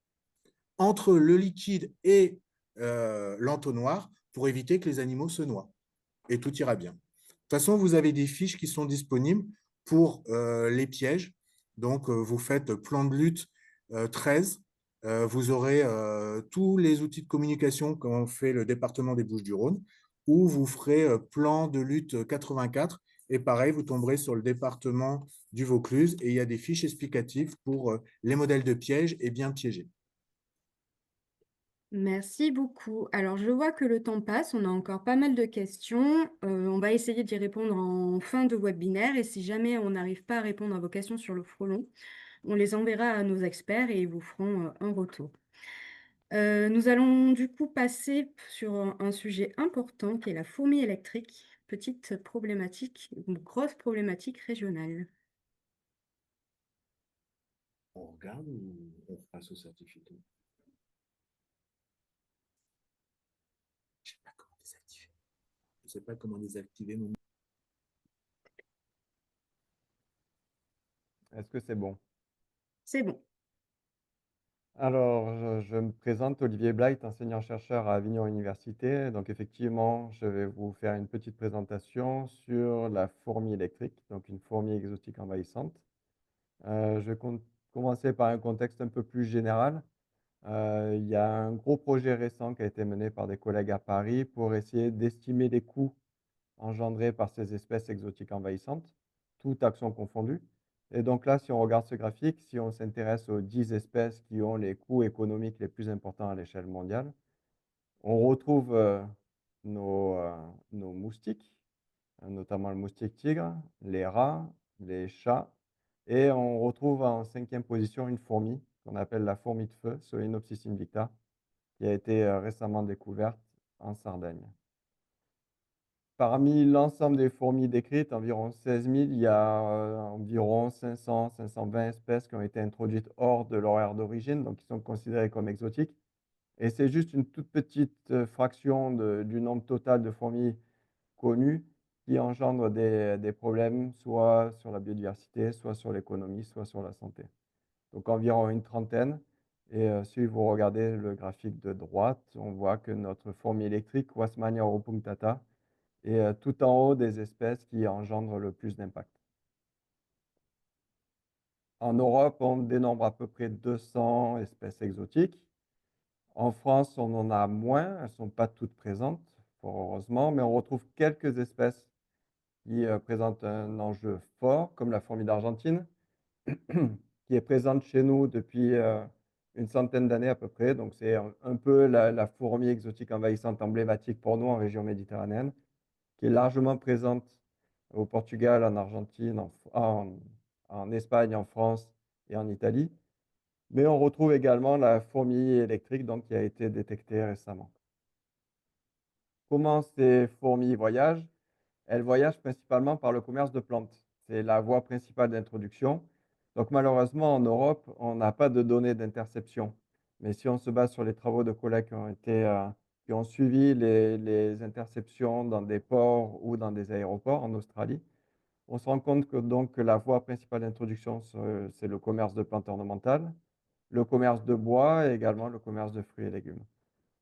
entre le liquide et l'entonnoir pour éviter que les animaux se noient. Et tout ira bien. De toute façon, vous avez des fiches qui sont disponibles pour les pièges. Donc, vous faites plan de lutte 13. Vous aurez tous les outils de communication qu'ont fait le département des Bouches-du-Rhône, ou vous ferez plan de lutte 84. Et pareil, vous tomberez sur le département du Vaucluse et il y a des fiches explicatives pour les modèles de pièges et bien piégés. Merci beaucoup. Alors, je vois que le temps passe, on a encore pas mal de questions. On va essayer d'y répondre en fin de webinaire et si jamais on n'arrive pas à répondre à vos questions sur le frelon, on les enverra à nos experts et ils vous feront un retour. Nous allons du coup passer sur un sujet important qui est la fourmi électrique, petite problématique, une grosse problématique régionale. On regarde ou on passe au certificat? Je ne sais pas comment désactiver. Je ne sais pas comment désactiver mon. Est-ce que c'est bon? C'est bon. Alors, je me présente, Olivier Blight, enseignant-chercheur à Avignon Université. Donc, effectivement, je vais vous faire une petite présentation sur la fourmi électrique, donc une fourmi exotique envahissante. Je vais commencer par un contexte un peu plus général. Il y a un gros projet récent qui a été mené par des collègues à Paris pour essayer d'estimer les coûts engendrés par ces espèces exotiques envahissantes, toutes actions confondues. Et donc là, si on regarde ce graphique, si on s'intéresse aux 10 espèces qui ont les coûts économiques les plus importants à l'échelle mondiale, on retrouve nos moustiques, notamment le moustique tigre, les rats, les chats, et on retrouve en 5e position une fourmi qu'on appelle la fourmi de feu, Solenopsis invicta, qui a été récemment découverte en Sardaigne. Parmi l'ensemble des fourmis décrites, environ 16 000, il y a environ 500-520 espèces qui ont été introduites hors de leur aire d'origine, donc qui sont considérées comme exotiques. Et c'est juste une toute petite fraction du nombre total de fourmis connues qui engendre des problèmes, soit sur la biodiversité, soit sur l'économie, soit sur la santé. Donc environ une trentaine. Et si vous regardez le graphique de droite, on voit que notre fourmi électrique, Wasmannia opunctata, est tout en haut des espèces qui engendrent le plus d'impact. En Europe, on dénombre à peu près 200 espèces exotiques. En France, on en a moins, elles ne sont pas toutes présentes, fort heureusement, mais on retrouve quelques espèces qui présentent un enjeu fort, comme la fourmi d'Argentine, qui est présente chez nous depuis une centaine d'années à peu près. Donc c'est un peu la fourmi exotique envahissante emblématique pour nous en région méditerranéenne, qui est largement présente au Portugal, en Argentine, en Espagne, en France et en Italie. Mais on retrouve également la fourmi électrique donc, qui a été détectée récemment. Comment ces fourmis voyagent? Elles voyagent principalement par le commerce de plantes. C'est la voie principale d'introduction. Donc malheureusement, en Europe, on n'a pas de données d'interception. Mais si on se base sur les travaux de collègues qui ont suivi les interceptions dans des ports ou dans des aéroports en Australie, on se rend compte que, donc, que la voie principale d'introduction, c'est le commerce de plantes ornementales, le commerce de bois et également le commerce de fruits et légumes.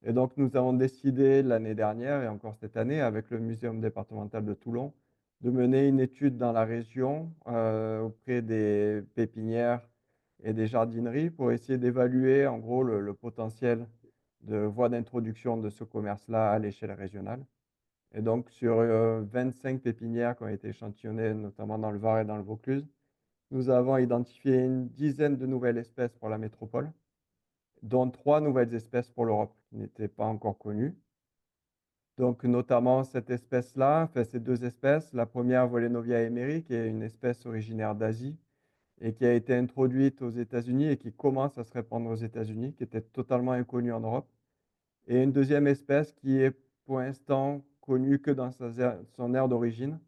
Et donc, nous avons décidé l'année dernière et encore cette année, avec le Muséum départemental de Toulon, de mener une étude dans la région auprès des pépinières et des jardineries pour essayer d'évaluer en gros le potentiel de voie d'introduction de ce commerce-là à l'échelle régionale. Et donc, sur 25 pépinières qui ont été échantillonnées, notamment dans le Var et dans le Vaucluse, nous avons identifié une dizaine de nouvelles espèces pour la métropole, dont 3 nouvelles espèces pour l'Europe qui n'étaient pas encore connues. Donc, notamment cette espèce-là, enfin ces 2 espèces. La première, Volenovia emery, qui est une espèce originaire d'Asie et qui a été introduite aux États-Unis et qui commence à se répandre aux États-Unis, qui était totalement inconnue en Europe. Et une deuxième espèce qui est pour l'instant connue que dans son aire d'origine,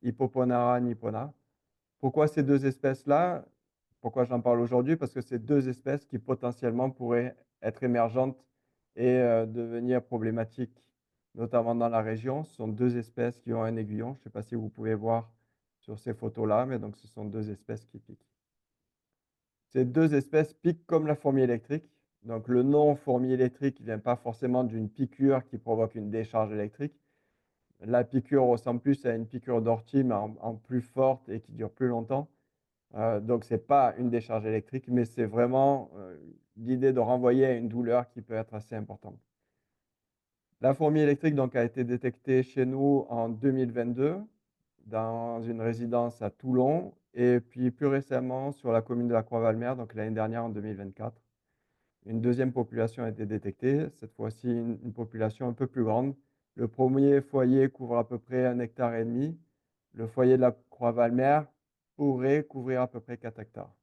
Hippoponara nippona. Pourquoi ces 2 espèces-là? Pourquoi j'en parle aujourd'hui? Parce que c'est 2 espèces qui potentiellement pourraient être émergentes et devenir problématiques, notamment dans la région. Ce sont 2 espèces qui ont un aiguillon. Je ne sais pas si vous pouvez voir sur ces photos-là, mais donc ce sont 2 espèces qui piquent. Ces 2 espèces piquent comme la fourmi électrique. Donc le nom fourmi électrique ne vient pas forcément d'une piqûre qui provoque une décharge électrique. La piqûre ressemble plus à une piqûre d'ortie, mais en plus forte et qui dure plus longtemps. Donc ce n'est pas une décharge électrique, mais c'est vraiment l'idée de renvoyer à une douleur qui peut être assez importante. La fourmi électrique donc, a été détectée chez nous en 2022 dans une résidence à Toulon et puis plus récemment sur la commune de la Croix-Valmer, donc l'année dernière en 2024. Une deuxième population a été détectée, cette fois-ci une population un peu plus grande. Le premier foyer couvre à peu près 1,5 hectare. Le foyer de la Croix-Valmer pourrait couvrir à peu près 4 hectares.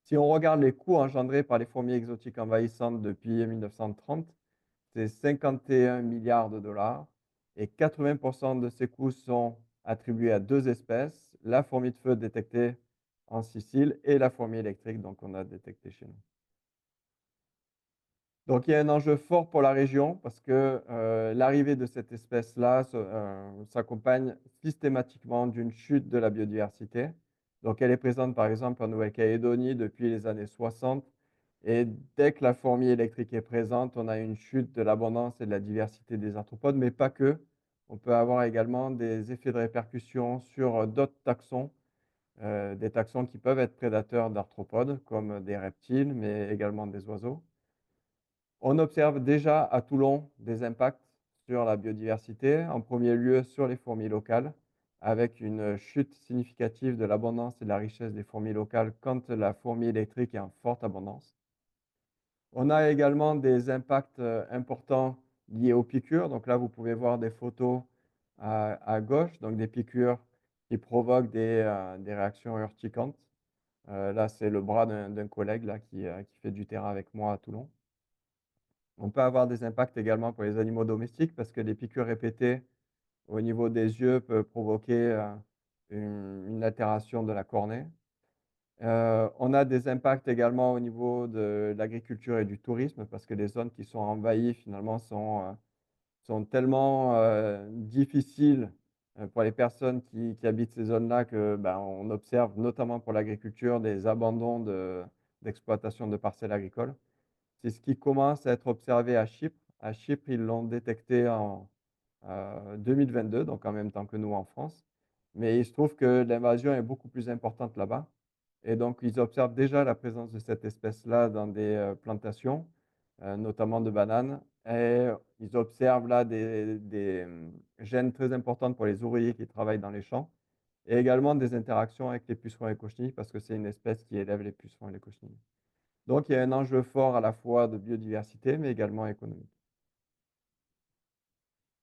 Si on regarde les coûts engendrés par les fourmis exotiques envahissantes depuis 1930, c'est 51 milliards de dollars et 80% de ces coûts sont attribués à 2 espèces, la fourmi de feu détectée en Sicile et la fourmi électrique donc qu'on a détectée chez nous. Donc il y a un enjeu fort pour la région parce que l'arrivée de cette espèce-là s'accompagne systématiquement d'une chute de la biodiversité. Donc elle est présente par exemple en Nouvelle-Calédonie depuis les années 60 et dès que la fourmi électrique est présente, on a une chute de l'abondance et de la diversité des arthropodes, mais pas que. On peut avoir également des effets de répercussion sur d'autres taxons, des taxons qui peuvent être prédateurs d'arthropodes comme des reptiles, mais également des oiseaux. On observe déjà à Toulon des impacts sur la biodiversité, en premier lieu sur les fourmis locales, avec une chute significative de l'abondance et de la richesse des fourmis locales quand la fourmi électrique est en forte abondance. On a également des impacts importants liés aux piqûres. Donc là, vous pouvez voir des photos à gauche, donc des piqûres qui provoquent des réactions urticantes. Là, c'est le bras d'un collègue là, qui fait du terrain avec moi à Toulon. On peut avoir des impacts également pour les animaux domestiques parce que les piqûres répétées au niveau des yeux peut provoquer une altération de la cornée. On a des impacts également au niveau de l'agriculture et du tourisme parce que les zones qui sont envahies finalement sont tellement difficiles pour les personnes qui habitent ces zones-là que ben, on observe notamment pour l'agriculture des abandons d'exploitation de parcelles agricoles. C'est ce qui commence à être observé à Chypre. À Chypre, ils l'ont détecté en 2022, donc en même temps que nous en France. Mais il se trouve que l'invasion est beaucoup plus importante là-bas. Et donc, ils observent déjà la présence de cette espèce-là dans des plantations, notamment de bananes. Et ils observent là des gènes très importantes pour les ouvriers qui travaillent dans les champs. Et également des interactions avec les pucerons et les cochenilles, parce que c'est une espèce qui élève les pucerons et les cochenilles. Donc, il y a un enjeu fort à la fois de biodiversité, mais également économique.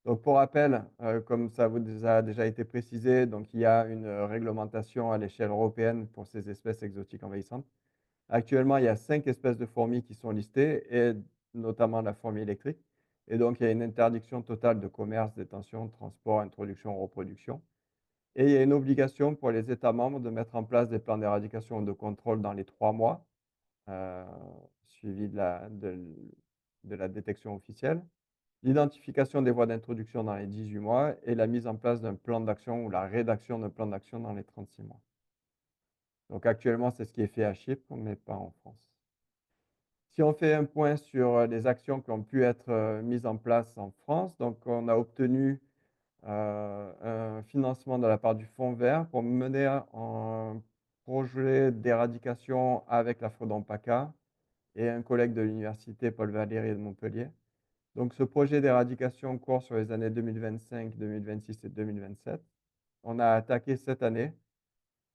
Donc, pour rappel, comme ça vous a déjà été précisé, donc il y a une réglementation à l'échelle européenne pour ces espèces exotiques envahissantes. Actuellement, il y a 5 espèces de fourmis qui sont listées, et notamment la fourmi électrique. Et donc, il y a une interdiction totale de commerce, détention, transport, introduction, reproduction. Et il y a une obligation pour les États membres de mettre en place des plans d'éradication ou de contrôle dans les 3 mois, euh, suivi de la détection officielle, l'identification des voies d'introduction dans les 18 mois et la mise en place d'un plan d'action ou la rédaction d'un plan d'action dans les 36 mois. Donc actuellement, c'est ce qui est fait à Chypre, mais pas en France. Si on fait un point sur les actions qui ont pu être mises en place en France, donc on a obtenu un financement de la part du Fonds vert pour mener un projet d'éradication avec la fraude PACA et un collègue de l'université Paul Valéry de Montpellier. Donc ce projet d'éradication court sur les années 2025, 2026 et 2027. On a attaqué cette année.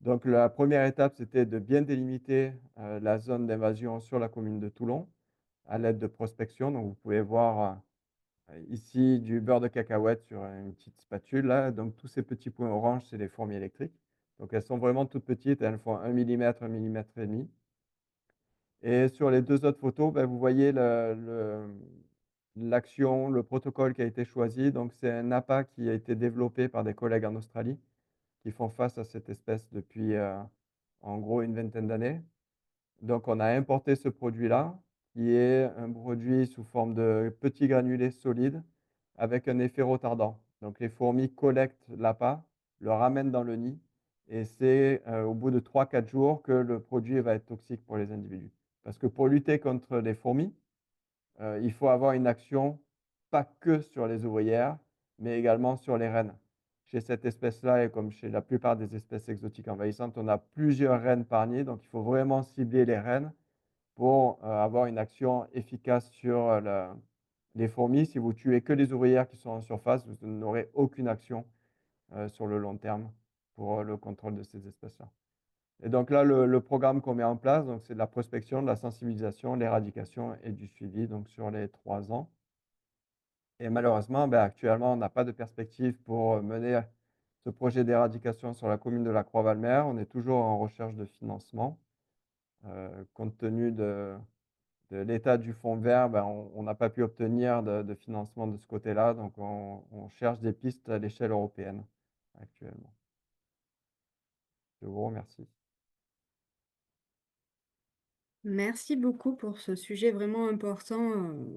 Donc la première étape, c'était de bien délimiter la zone d'invasion sur la commune de Toulon à l'aide de prospection. Donc vous pouvez voir ici du beurre de cacahuète sur une petite spatule là. Donc tous ces petits points orange, c'est les fourmis électriques. Donc elles sont vraiment toutes petites, elles font 1 mm, 1 mm et demi. Et sur les 2 autres photos, ben, vous voyez l'action, le protocole qui a été choisi. Donc c'est un appât qui a été développé par des collègues en Australie qui font face à cette espèce depuis en gros une vingtaine d'années. Donc on a importé ce produit-là, qui est un produit sous forme de petits granulés solides avec un effet retardant. Donc les fourmis collectent l'appât, le ramènent dans le nid, et c'est au bout de 3-4 jours que le produit va être toxique pour les individus. Parce que pour lutter contre les fourmis, il faut avoir une action pas que sur les ouvrières, mais également sur les reines. Chez cette espèce-là, et comme chez la plupart des espèces exotiques envahissantes, on a plusieurs reines par nid, donc il faut vraiment cibler les reines pour avoir une action efficace sur les fourmis. Si vous tuez que les ouvrières qui sont en surface, vous n'aurez aucune action sur le long terme pour le contrôle de ces espèces-là. Et donc là, le programme qu'on met en place, donc c'est de la prospection, de la sensibilisation, l'éradication et du suivi donc sur les 3 ans. Et malheureusement, ben, actuellement, on n'a pas de perspective pour mener ce projet d'éradication sur la commune de la Croix-Valmer. On est toujours en recherche de financement. Compte tenu de l'état du fonds vert, ben, on n'a pas pu obtenir de financement de ce côté-là. Donc, on cherche des pistes à l'échelle européenne actuellement. Je vous remercie. Merci beaucoup pour ce sujet vraiment important.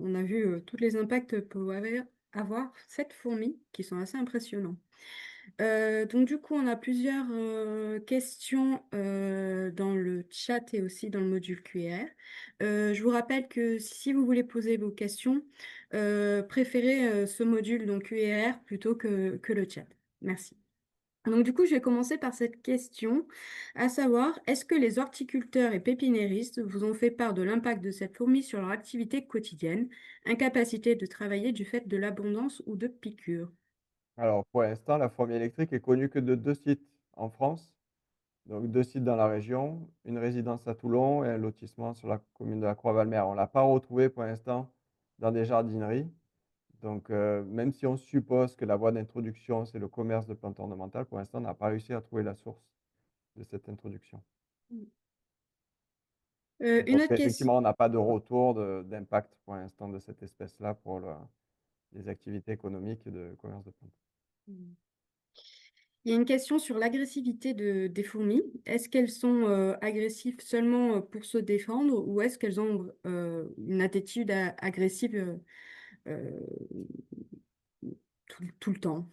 On a vu tous les impacts que peut avoir cette fourmi, qui sont assez impressionnants. Donc du coup, on a plusieurs questions dans le chat et aussi dans le module QR. Je vous rappelle que si vous voulez poser vos questions, préférez ce module donc QR plutôt que le chat. Merci. Donc du coup, je vais commencer par cette question, à savoir, est-ce que les horticulteurs et pépiniéristes vous ont fait part de l'impact de cette fourmi sur leur activité quotidienne, incapacité de travailler du fait de l'abondance ou de piqûres? Alors, pour l'instant, la fourmi électrique est connue que de 2 sites en France. Donc 2 sites dans la région, une résidence à Toulon et un lotissement sur la commune de la Croix-Valmer. On ne l'a pas retrouvé pour l'instant dans des jardineries. Donc même si on suppose que la voie d'introduction, c'est le commerce de plantes ornementales, pour l'instant, on n'a pas réussi à trouver la source de cette introduction. Une Donc autre question. effectivement, on n'a pas de retour d'impact pour l'instant de cette espèce-là pour les activités économiques de commerce de plantes. Mmh. Il y a une question sur l'agressivité des fourmis. Est-ce qu'elles sont agressives seulement pour se défendre ou est-ce qu'elles ont une attitude agressive euh, tout le temps?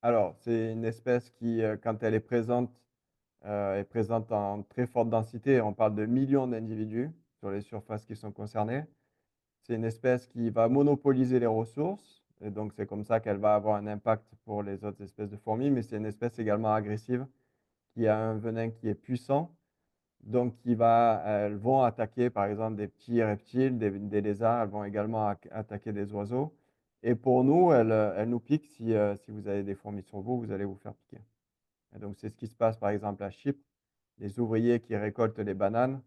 Alors, c'est une espèce qui, quand elle est présente en très forte densité. On parle de millions d'individus sur les surfaces qui sont concernées. C'est une espèce qui va monopoliser les ressources et donc c'est comme ça qu'elle va avoir un impact pour les autres espèces de fourmis, mais c'est une espèce également agressive qui a un venin qui est puissant, donc elles vont attaquer par exemple des petits reptiles, des lézards, elles vont également attaquer des oiseaux et pour nous, elles nous piquent si vous avez des fourmis sur vous, vous allez vous faire piquer. Et donc c'est ce qui se passe par exemple à Chypre. Les ouvriers qui récoltent les bananes,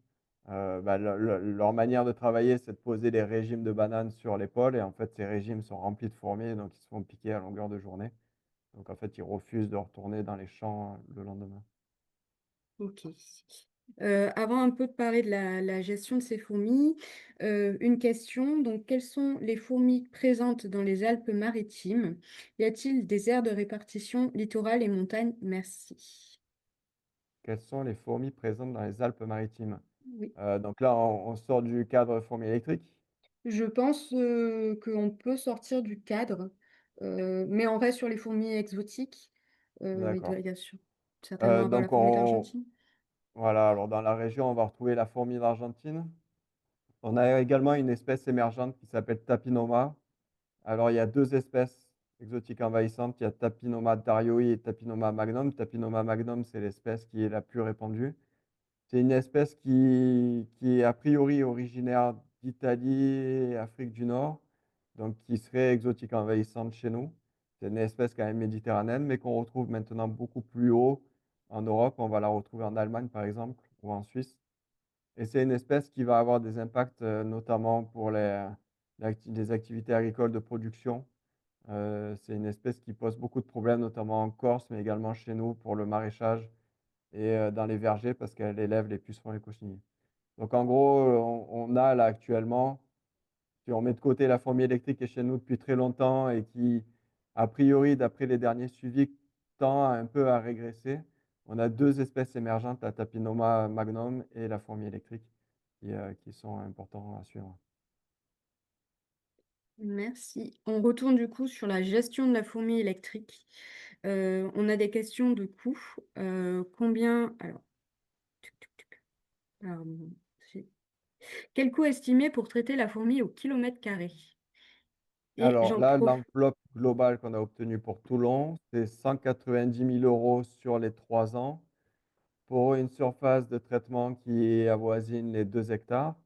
leur manière de travailler, c'est de poser des régimes de bananes sur l'épaule et en fait, ces régimes sont remplis de fourmis, donc ils se font piquer à longueur de journée. Donc en fait, ils refusent de retourner dans les champs, le lendemain. Ok. Avant un peu de parler de la gestion de ces fourmis, une question. Donc, quelles sont les fourmis présentes dans les Alpes-Maritimes? Y a-t-il des aires de répartition littorales et montagnes? Merci. Quelles sont les fourmis présentes dans les Alpes-Maritimes? Oui. Donc là, on sort du cadre fourmis électriques? Je pense qu'on peut sortir du cadre, mais on reste sur les fourmis exotiques. D'accord. Il y a certainement avoir la Donc fourmi on d'Argentine. voilà, alors dans la région, on va retrouver la fourmi d'Argentine. On a également une espèce émergente qui s'appelle Tapinoma. Alors, il y a 2 espèces exotiques envahissantes. Il y a Tapinoma darioi et Tapinoma magnum. Tapinoma magnum, c'est l'espèce qui est la plus répandue. C'est une espèce qui est a priori originaire d'Italie et Afrique du Nord, donc qui serait exotique envahissante chez nous. C'est une espèce quand même méditerranéenne, mais qu'on retrouve maintenant beaucoup plus haut en Europe. On va la retrouver en Allemagne, par exemple, ou en Suisse. Et c'est une espèce qui va avoir des impacts, notamment pour les activités agricoles de production. C'est une espèce qui pose beaucoup de problèmes, notamment en Corse, mais également chez nous pour le maraîchage et dans les vergers parce qu'elle élève les pucerons et les cochenilles. Donc en gros, on a là actuellement, si on met de côté la fourmi électrique qui est chez nous depuis très longtemps et qui, a priori, d'après les derniers suivis, tend un peu à régresser, on a 2 espèces émergentes, la Tapinoma magnum et la fourmi électrique, qui sont importants à suivre. Merci. On retourne du coup sur la gestion de la fourmi électrique. On a des questions de coûts. Combien alors, tuc, tuc, tuc. Pardon, j'ai- quel coût estimé pour traiter la fourmi au kilomètre carré? Et Alors j'en là, profite. l'enveloppe globale qu'on a obtenue pour Toulon, c'est 190 000 € sur les 3 ans pour une surface de traitement qui avoisine les 2 hectares.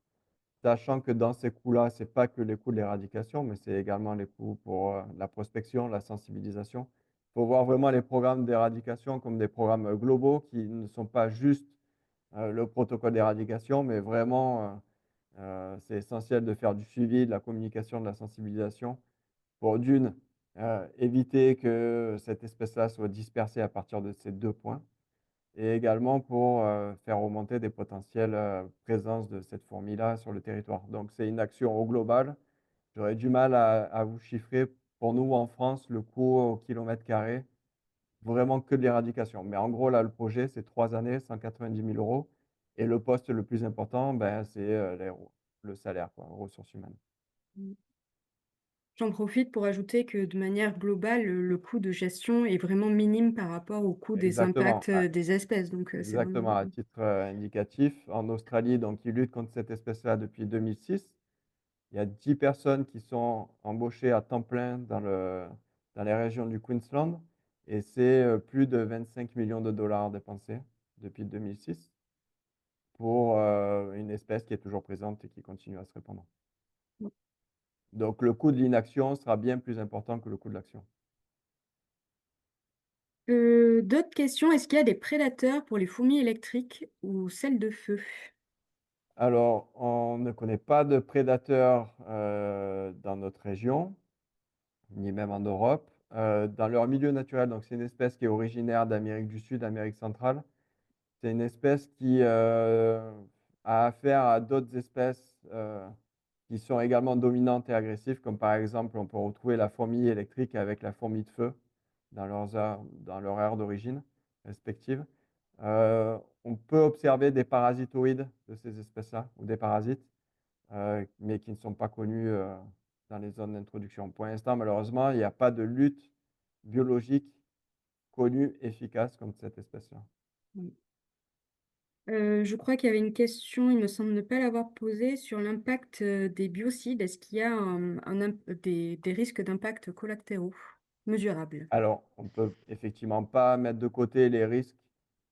Sachant que dans ces coûts-là, ce n'est pas que les coûts de l'éradication, mais c'est également les coûts pour, la prospection, la sensibilisation. Il faut voir vraiment les programmes d'éradication comme des programmes, globaux qui ne sont pas juste, le protocole d'éradication, mais vraiment, c'est essentiel de faire du suivi, de la communication, de la sensibilisation pour d'une, éviter que cette espèce-là soit dispersée à partir de ces 2 points et également pour, faire remonter des potentielles, présences de cette fourmi-là sur le territoire. Donc c'est une action au global. J'aurais du mal à vous chiffrer, pour nous en France, le coût au kilomètre carré, vraiment que de l'éradication. Mais en gros, là, le projet, c'est 3 années, 190 000 € et le poste le plus important, ben, c'est, le salaire quoi, ressources humaines. J'en profite pour ajouter que de manière globale, le coût de gestion est vraiment minime par rapport au coût des Exactement. impacts des espèces. Donc, c'est vraiment. Exactement, à titre, indicatif, en Australie, donc ils luttent contre cette espèce-là depuis 2006. Il y a 10 personnes qui sont embauchées à temps plein dans les régions du Queensland et c'est, plus de 25 millions de dollars dépensés depuis 2006 pour, une espèce qui est toujours présente et qui continue à se répandre. Donc le coût de l'inaction sera bien plus important que le coût de l'action. D'autres questions? Est-ce qu'il y a des prédateurs pour les fourmis électriques ou celles de feu? Alors, on ne connaît pas de prédateurs, dans notre région, ni même en Europe. Dans leur milieu naturel, donc c'est une espèce qui est originaire d'Amérique du Sud, Amérique centrale. C'est une espèce qui, a affaire à d'autres espèces, qui sont également dominantes et agressives, comme par exemple, on peut retrouver la fourmi électrique avec la fourmi de feu. dans leur aire d'origine respective. On peut observer des parasitoïdes de ces espèces-là, ou des parasites, mais qui ne sont pas connus dans les zones d'introduction. Pour l'instant, malheureusement, il n'y a pas de lutte biologique connue efficace contre cette espèce-là. Oui. Je crois qu'il y avait une question, il me semble ne pas l'avoir posée, sur l'impact des biocides. Est-ce qu'il y a des risques d'impact collatéraux mesurables? Alors, on ne peut effectivement pas mettre de côté les risques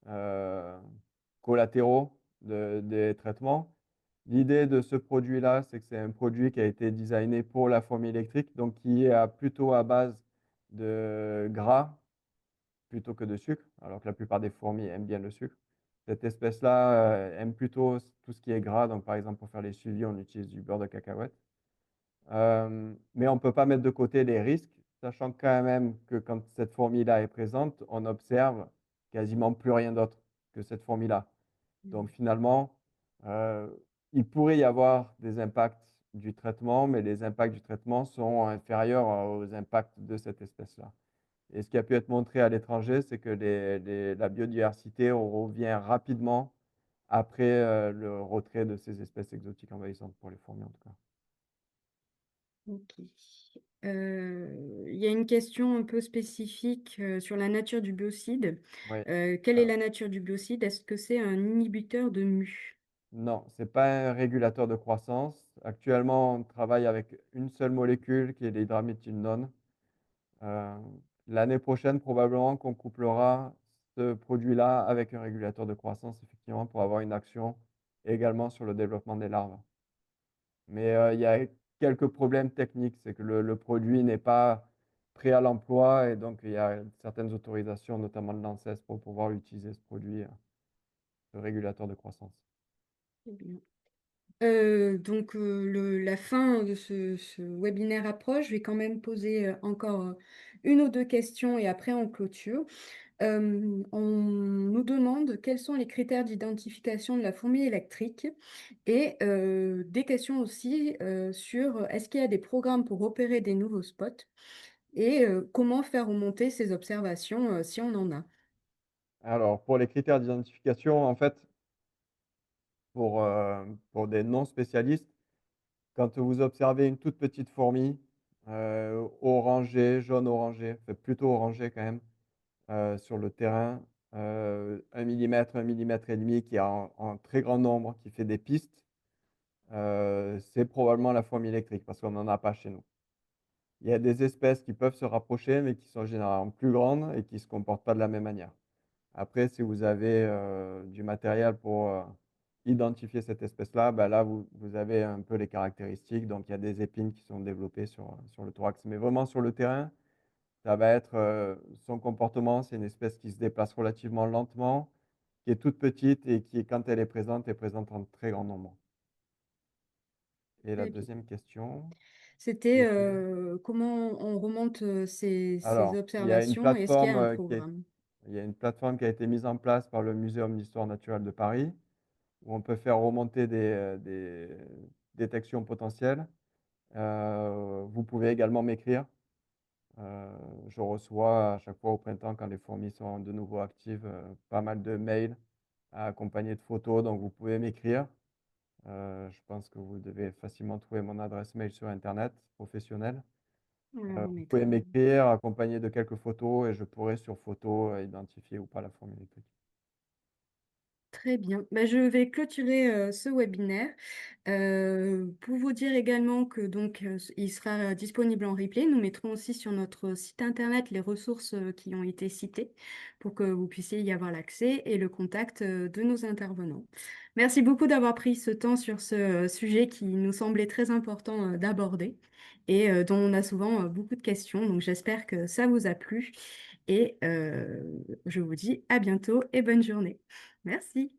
euh, collatéraux des traitements. L'idée de ce produit-là, c'est que c'est un produit qui a été designé pour la fourmi électrique, donc qui est plutôt à base de gras plutôt que de sucre, alors que la plupart des fourmis aiment bien le sucre. Cette espèce-là aime plutôt tout ce qui est gras, donc par exemple pour faire les suivis, on utilise du beurre de cacahuète. Mais on ne peut pas mettre de côté les risques, sachant quand même que quand cette fourmi-là est présente, on observe quasiment plus rien d'autre que cette fourmi-là. Donc finalement, il pourrait y avoir des impacts du traitement, mais les impacts du traitement sont inférieurs aux impacts de cette espèce-là. Et ce qui a pu être montré à l'étranger, c'est que la biodiversité revient rapidement après le retrait de ces espèces exotiques envahissantes pour les fourmis en tout cas. Ok. Il y a une question un peu spécifique sur la nature du biocide. Oui. Quelle est la nature du biocide? Est-ce que c'est un inhibiteur de mu? Non, ce n'est pas un régulateur de croissance. Actuellement, on travaille avec une seule molécule qui est l'hydraméthylnone. Euh, L'année prochaine, probablement qu'on couplera ce produit-là avec un régulateur de croissance, effectivement, pour avoir une action également sur le développement des larves. Mais il y a quelques problèmes techniques, c'est que le produit n'est pas prêt à l'emploi et donc il y a certaines autorisations, notamment de l'ANSES, pour pouvoir utiliser ce produit, ce régulateur de croissance. Très bien. Donc, la fin de ce webinaire approche. Je vais quand même poser encore une ou deux questions et après on clôture. On nous demande quels sont les critères d'identification de la fourmi électrique et des questions aussi sur est-ce qu'il y a des programmes pour opérer des nouveaux spots et comment faire remonter ces observations si on en a. Alors, pour les critères d'identification, en fait, pour des non-spécialistes, quand vous observez une toute petite fourmi, orangée, jaune orangé, fait plutôt orangé quand même, sur le terrain, 1 millimètre, 1 millimètre et demi, qui est en très grand nombre, qui fait des pistes, c'est probablement la fourmi électrique parce qu'on n'en a pas chez nous. Il y a des espèces qui peuvent se rapprocher, mais qui sont généralement plus grandes et qui ne se comportent pas de la même manière. Après, si vous avez du matériel pour identifier cette espèce-là, bah là, vous avez un peu les caractéristiques. Donc, il y a des épines qui sont développées sur le thorax. Mais vraiment, sur le terrain, ça va être son comportement. C'est une espèce qui se déplace relativement lentement, qui est toute petite et qui, quand elle est présente en très grand nombre. Et la Très bien. deuxième question? C'était comment on remonte ces Alors, il y a une observations et est-ce qu'il y a plateforme un programme? il y a une plateforme qui a été mise en place par le Muséum d'histoire naturelle de Paris, où on peut faire remonter des détections potentielles. Vous pouvez également m'écrire. Je reçois à chaque fois au printemps, quand les fourmis sont de nouveau actives, pas mal de mails accompagnés de photos, donc vous pouvez m'écrire. Je pense que vous devez facilement trouver mon adresse mail sur Internet professionnelle. On Vous mettra. pouvez m'écrire accompagné de quelques photos et je pourrai sur photo identifier ou pas la fourmi électrique. Très bien. Bah, je vais clôturer ce webinaire. Pour vous dire également que donc il sera disponible en replay. Nous mettrons aussi sur notre site internet les ressources qui ont été citées pour que vous puissiez y avoir l'accès et le contact de nos intervenants. Merci beaucoup d'avoir pris ce temps sur ce sujet qui nous semblait très important d'aborder et dont on a souvent beaucoup de questions. Donc j'espère que ça vous a plu et je vous dis à bientôt et bonne journée. Merci.